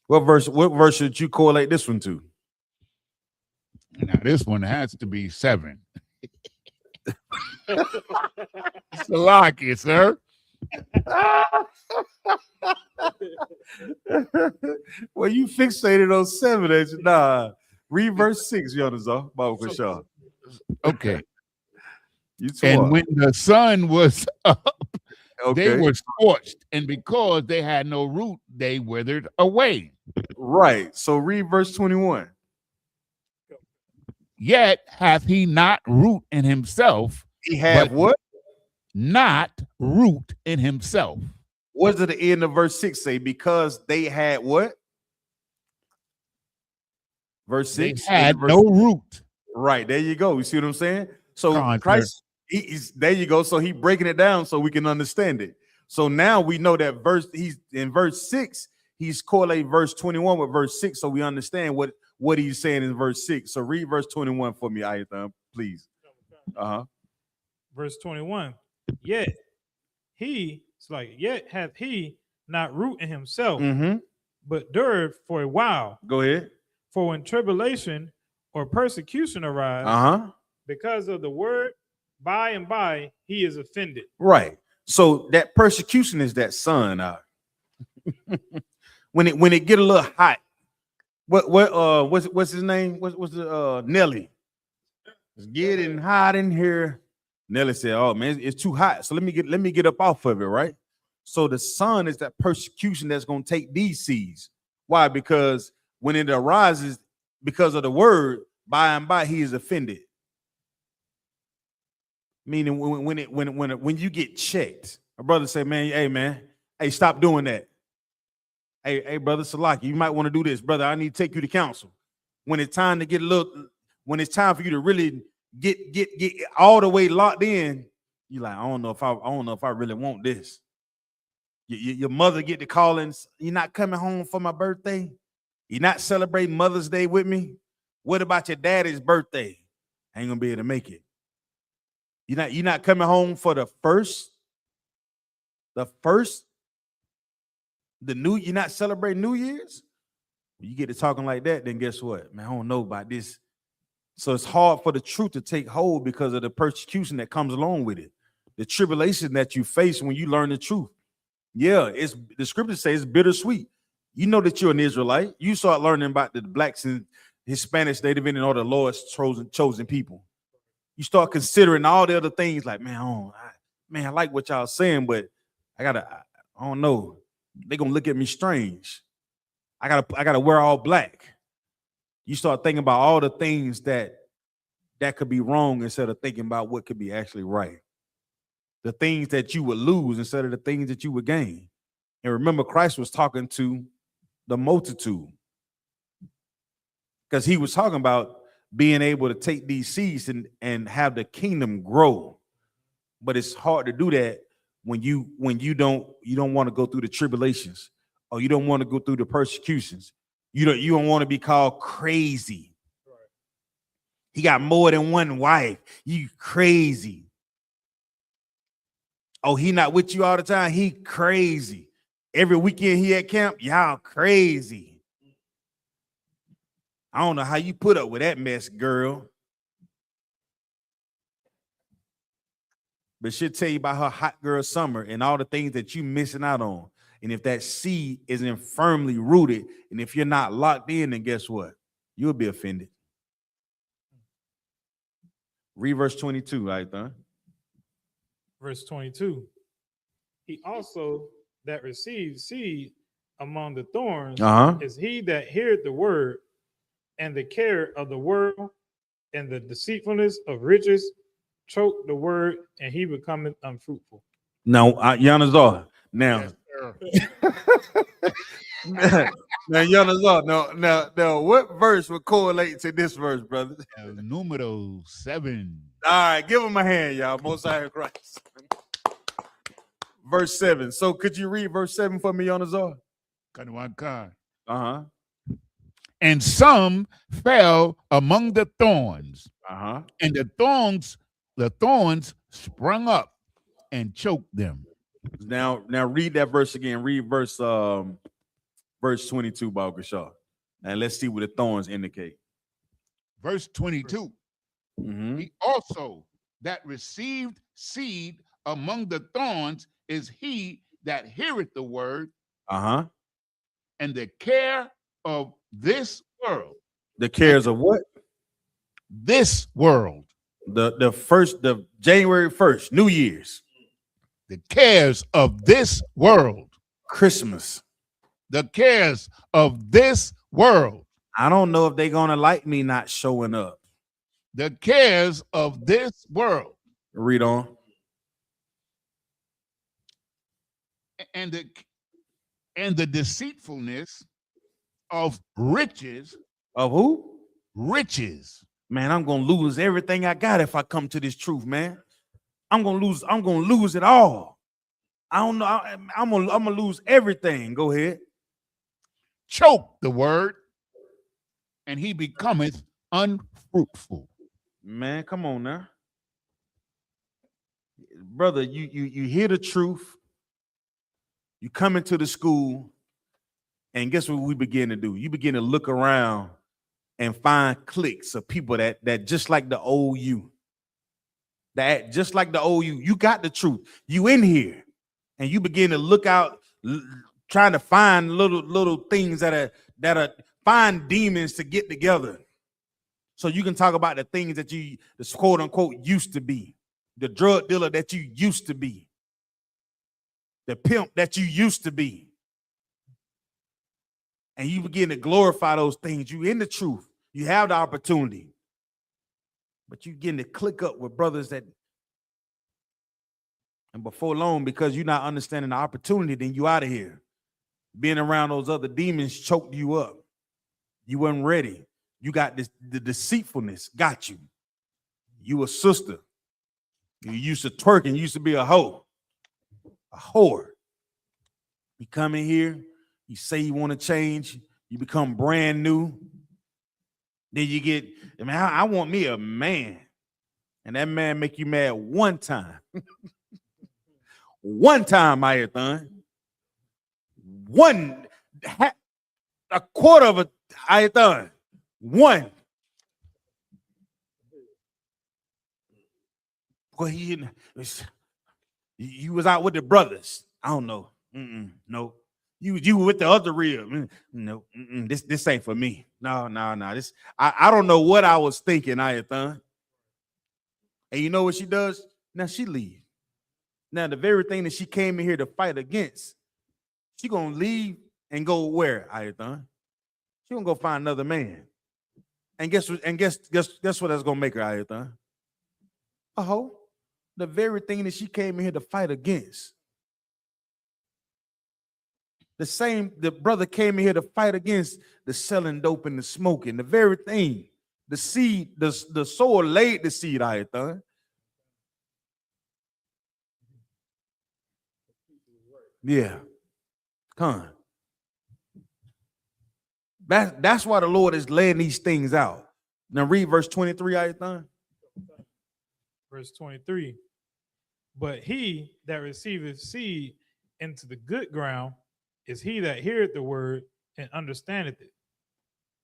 What verse should you correlate this one to? Now this one has to be 7. Salaki, sir. Well, you fixated on 7. Nah. Read verse 6, Yonazar. Okay. And when the sun was up, okay, they were scorched, and because they had no root, they withered away. Right. So read verse 21. Yet hath he not root in himself, He had but what? not root in himself. What does the end of verse 6 say? Because they had what? Verse 6. They had no root. Right. There you go. You see what I'm saying? So Con, Christ, he's there you go. So he breaking it down so we can understand it. So now we know that he's in verse 6, he's correlating verse 21 with verse 6. So we understand what he's saying in verse 6. So read verse 21 for me, Ayathan, please. Verse 21. Yet hath he not root in himself, but endured for a while. Go ahead. For when tribulation or persecution arise, because of the word, by and by he is offended. Right. So that persecution is that sun. When it get a little hot, what's his name? What's the Nelly? It's getting hot in here. Nelly said, "Oh man, it's too hot. So let me get up off of it, right?" So the sun is that persecution that's gonna take these seeds. Why? Because when it arises because of the word, by and by he is offended. Meaning when you get checked, a brother say, man, hey, stop doing that. Hey, brother Salaki, you might want to do this, brother. I need to take you to counsel. When it's time to when it's time for you to really get all the way locked in, you're like, I don't know if I really want this. Your mother get the callings. You're not coming home for my birthday. You're not celebrating Mother's Day with me. What about your daddy's birthday? I ain't gonna be able to make it. You're not coming home for the first. You're not celebrating New Year's. You get to talking like that, then guess what? Man, I don't know about this. So it's hard for the truth to take hold because of the persecution that comes along with it. The tribulation that you face when you learn the truth. Yeah, the scriptures say it's bittersweet. You know that you're an Israelite. You start learning about the blacks and Hispanics, Native Indian, all the Lord's chosen people. You start considering all the other things like, I like what y'all saying, but I don't know. They're gonna look at me strange. I gotta wear all black. You start thinking about all the things that could be wrong instead of thinking about what could be actually right. The things that you would lose instead of the things that you would gain. And remember, Christ was talking to the multitude because he was talking about being able to take these seeds and have the kingdom grow. But it's hard to do that when you don't want to go through the tribulations, or you don't want to go through the persecutions. You don't want to be called crazy. Right. He got more than one wife. You crazy. Oh, he not with you all the time. He crazy. Every weekend he at camp, y'all crazy. I don't know how you put up with that mess, girl. But she'll tell you about her hot girl summer and all the things that you missing out on. And if that seed isn't firmly rooted, and if you're not locked in, then guess what? You'll be offended. Read verse 22, right there. Verse 22. He also that receives seed among the thorns is he that heareth the word, and the care of the world and the deceitfulness of riches choke the word, and he becometh unfruitful. Now, Yanazar. Now, now, Yanazar. Now, what verse would correlate to this verse, brother? Numero 7. All right, give him a hand, y'all. Most High in Christ. Verse 7. So, could you read verse 7 for me, Yanazar? And some fell among the thorns, and the thorns sprung up and choked them. Now read that verse again. Read verse 22, Baal-Gashar. And let's see what the thorns indicate. Verse 22. He also that received seed among the thorns is he that heareth the word, and the care of this world. The cares of what? This world. The January 1st, New Year's. The cares of this world. Christmas. The cares of this world. I don't know if they're gonna like me not showing up. The cares of this world. Read on. And the deceitfulness of riches. Of who? Riches. Man, I'm gonna lose everything I got if I come to this truth, man. I'm gonna lose it all. I don't know. I'm gonna lose everything. Go ahead. Choke the word, and he becometh unfruitful. Man, come on now. Brother, you hear the truth. You come into the school, and guess what we begin to do? You begin to look around and find cliques of people that just like the old you. That just like the old you. You got the truth. You in here, and you begin to look out, trying to find little things that are find demons to get together, so you can talk about the things that you, the quote unquote, used to be, the drug dealer that you used to be, the pimp that you used to be. And you begin to glorify those things. You in the truth. You have the opportunity. But you begin to click up with brothers that, and before long, because you're not understanding the opportunity, then you out of here. Being around those other demons choked you up. You weren't ready. You got this, the deceitfulness got you. You a sister. You used to twerk and used to be a hoe. A whore. You come in here, you say you want to change, you become brand new. Then you get, I mean, I want me a man. And that man make you mad one time. One time, Ayathan. A quarter of a Ayathan. One. Well, you was out with the brothers. I don't know. No. You were with the other real. No. This ain't for me. No. This I don't know what I was thinking, Ayathan. And you know what she does? Now she leaves. Now the very thing that she came in here to fight against, she gonna leave and go where, Ayathan? She gonna go find another man. And guess what? And guess what that's gonna make her, Ayathan? A hoe. The very thing that she came in here to fight against. The brother came in here to fight against the selling dope and the smoking. The very thing, the seed, the sower laid the seed, Ayathan. Yeah. Come on. That's why the Lord is laying these things out. Now read verse 23, Ayathan. Verse 23. But he that receiveth seed into the good ground is he that heareth the word and understandeth it,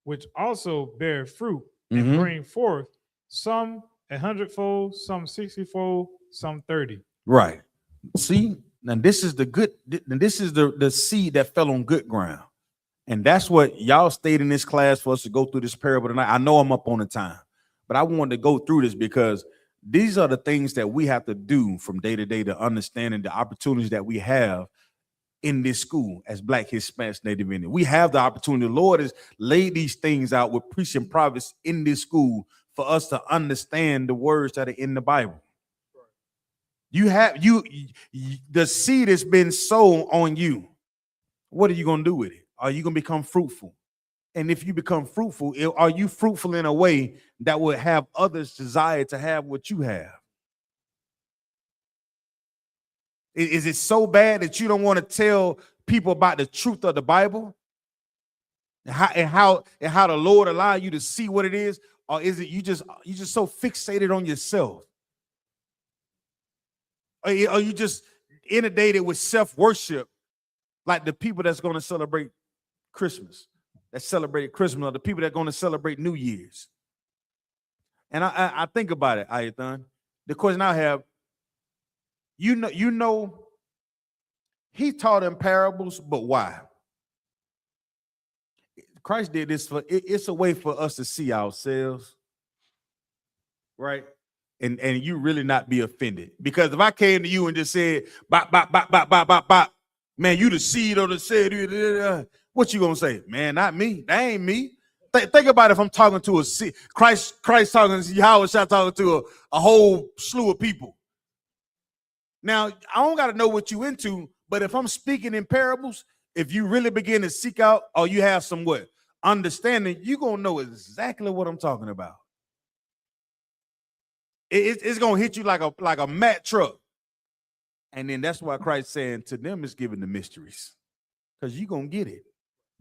which also bear fruit and bring forth some 100-fold, some 60-fold, some 30. Right. See, now this is the seed that fell on good ground. And that's what y'all stayed in this class for us to go through this parable tonight. I know I'm up on the time, but I wanted to go through this because these are the things that we have to do from day to day to understanding the opportunities that we have in this school as Black, Hispanics, Native Indian. We have the opportunity. The Lord has laid these things out with preaching prophets in this school for us to understand the words that are in the Bible. You have the seed has been sown on you. What are you going to do with it? Are you going to become fruitful? And if you become fruitful, are you fruitful in a way that will have others desire to have what you have? Is it so bad that you don't want to tell people about the truth of the Bible and how the Lord allow you to see what it is? Or is it you just so fixated on yourself? Are you just inundated with self-worship like the people that's going to celebrate Christmas, that celebrated Christmas, or the people that are going to celebrate New Year's? And I think about it, Ayathan. The question I have, you know, he taught in parables, but why? Christ did this it's a way for us to see ourselves, right? And you really not be offended. Because if I came to you and just said, bop, bop, bop, bop, bop, bop, bop, man, you the seed of the seed, what you gonna say? Man, not me. That ain't me. Think about if I'm talking to Christ talking to Yahweh talking to a whole slew of people. Now, I don't got to know what you into, but if I'm speaking in parables, if you really begin to seek out or you have some understanding, you're going to know exactly what I'm talking about. It's going to hit you like a Mack truck. And then that's why Christ saying to them is giving the mysteries, because you're going to get it.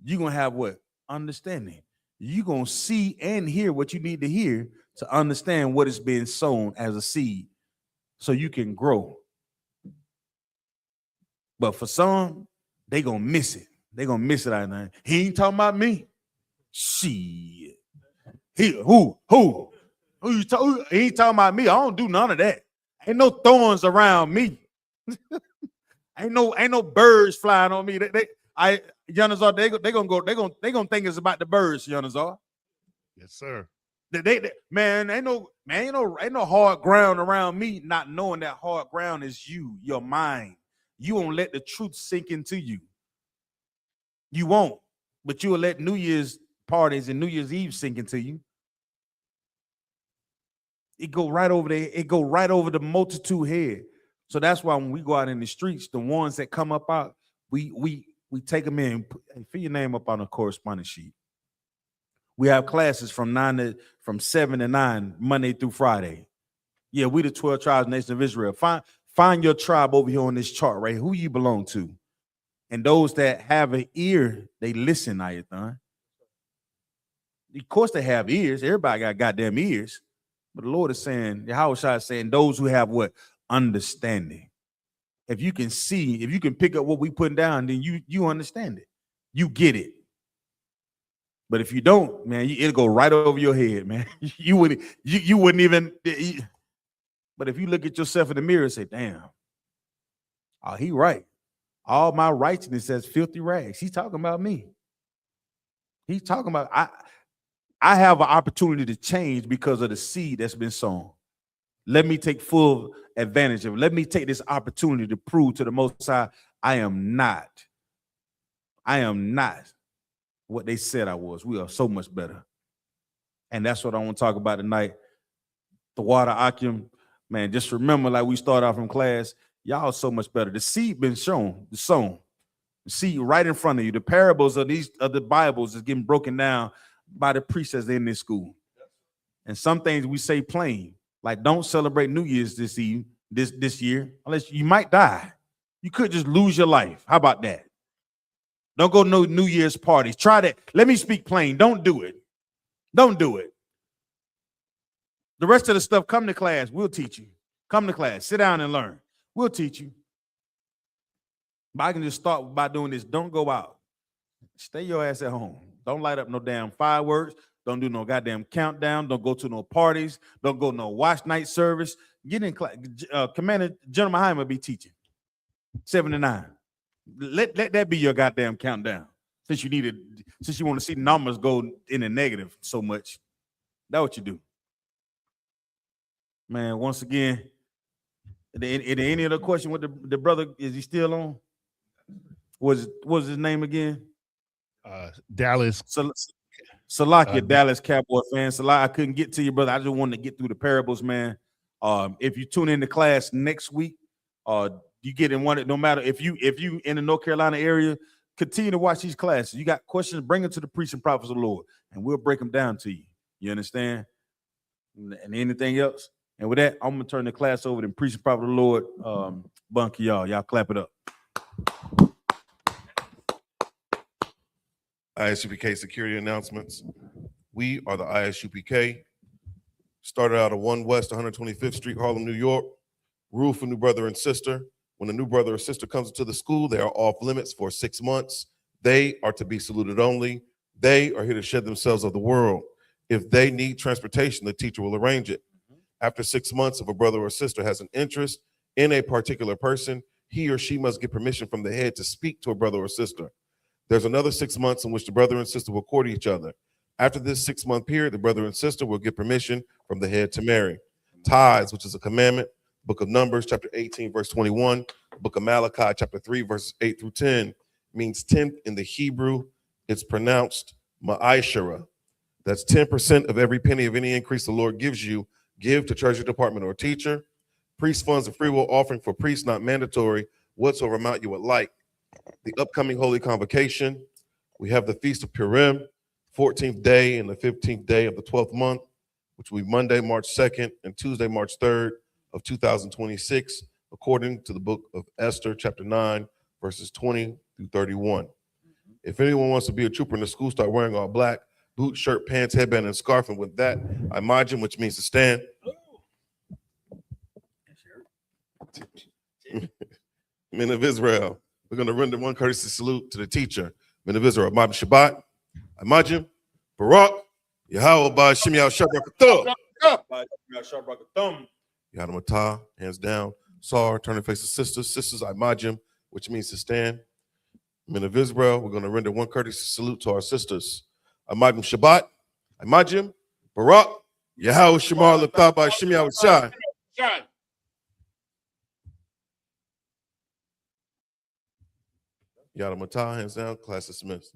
You're going to have what? Understanding. You're going to see and hear what you need to hear to understand what is being sown as a seed so you can grow. But for some, they going to miss it. They going to miss it out there. He ain't talking about me. Shit. Who you talking? He ain't talking about me. I don't do none of that. Ain't no thorns around me. ain't no birds flying on me. Yanazar, they gonna think it's about the birds, Yanazar. Yes, sir. Man, ain't no hard ground around me, not knowing that hard ground is your mind. You won't let the truth sink into you. You won't, but you will let New Year's parties and New Year's Eve sink into you. It go right over there. It go right over the multitude head. So that's why when we go out in the streets, the ones that come up out, we take them in. Fill your name up on a correspondence sheet. We have classes from 7 to 9, Monday through Friday. Yeah, we the 12 tribes, nation of Israel. Find your tribe over here on this chart, right? Who you belong to. And those that have an ear, they listen, Ayathan. Of course they have ears. Everybody got goddamn ears. But the Lord is saying, Yahweh is saying, those who have what? Understanding. If you can see, if you can pick up what we putting down, then you understand it. You get it. But if you don't, man, it'll go right over your head, man. You wouldn't even. But if you look at yourself in the mirror and say, damn, oh, he right. All my righteousness says filthy rags. He's talking about me. He's talking about, I have an opportunity to change because of the seed that's been sown. Let me take full advantage of it. Let me take this opportunity to prove to the Most High I am not what they said I was. We are so much better. And that's what I want to talk about tonight. The water Akim, man, just remember, like we started off from class, y'all are so much better. The seed been sown. The seed right in front of you. The parables of the Bibles is getting broken down by the priests as they're in this school. And some things we say plain, like don't celebrate New Year's this year, unless you might die. You could just lose your life. How about that? Don't go no New Year's parties. Try that. Let me speak plain. Don't do it. Don't do it. The rest of the stuff, come to class. We'll teach you. Come to class. Sit down and learn. We'll teach you. But I can just start by doing this. Don't go out. Stay your ass at home. Don't light up no damn fireworks. Don't do no goddamn countdown. Don't go to no parties. Don't go no watch night service. Get in class. Commander General Mahima will be teaching 7 to 9. Let that be your goddamn countdown. Since you want to see numbers go in the negative so much. That's what you do. Man, once again, any other question with the brother? Is he still on? What was his name again? Dallas. Salakia, Dallas Cowboy fan. I couldn't get to you, brother. I just wanted to get through the parables, man. If you tune into class next week, you get in one. No matter if you in the North Carolina area, continue to watch these classes. You got questions, bring them to the preaching prophets of the Lord, and we'll break them down to you. You understand? And anything else? And with that, I'm gonna turn the class over to the preaching prophet of the Lord. Bunky, y'all clap it up. ISUPK security announcements. We are the ISUPK. Started out at 1 West 125th Street, Harlem, New York. Rule for new brother and sister. When a new brother or sister comes into the school, they are off limits for 6 months. They are to be saluted only. They are here to shed themselves of the world. If they need transportation, the teacher will arrange it. After 6 months, if a brother or sister has an interest in a particular person, he or she must get permission from the head to speak to a brother or sister. There's another 6 months in which the brother and sister will court each other. After this 6-month period, the brother and sister will get permission from the head to marry. Tithes, which is a commandment, Book of Numbers, chapter 18, verse 21, Book of Malachi, chapter 3, verses 8 through 10, means tenth in the Hebrew. It's pronounced ma'ashara. That's 10% of every penny of any increase the Lord gives you. Give to Treasury Department or teacher. Priest funds and free will offering for priests not mandatory. Whatsoever amount you would like. The upcoming Holy Convocation. We have the Feast of Purim, 14th day and the 15th day of the 12th month, which will be Monday, March 2nd and Tuesday, March 3rd of 2026, according to the book of Esther, chapter 9, verses 20 through 31. If anyone wants to be a trooper in the school, start wearing all black, boot, shirt, pants, headband, and scarf. And with that, imagine, which means to stand. Men of Israel, we're going to render one courtesy salute to the teacher. Men of Israel, Ma'am Shabbat, Imagine, Barak, Yahweh, Ba Shim Yah Shabrakatuh. Yadamatah, hands down. Sar, turn and face the sisters. Sisters, Imagine, which means to stand. Men of Israel, we're going to render one courtesy salute to our sisters. Imagine Shabbat, Imagine, Barak, Yahweh Shamar Latha Ba Shim Yah Shai. Yadamatah, hands down. Class dismissed.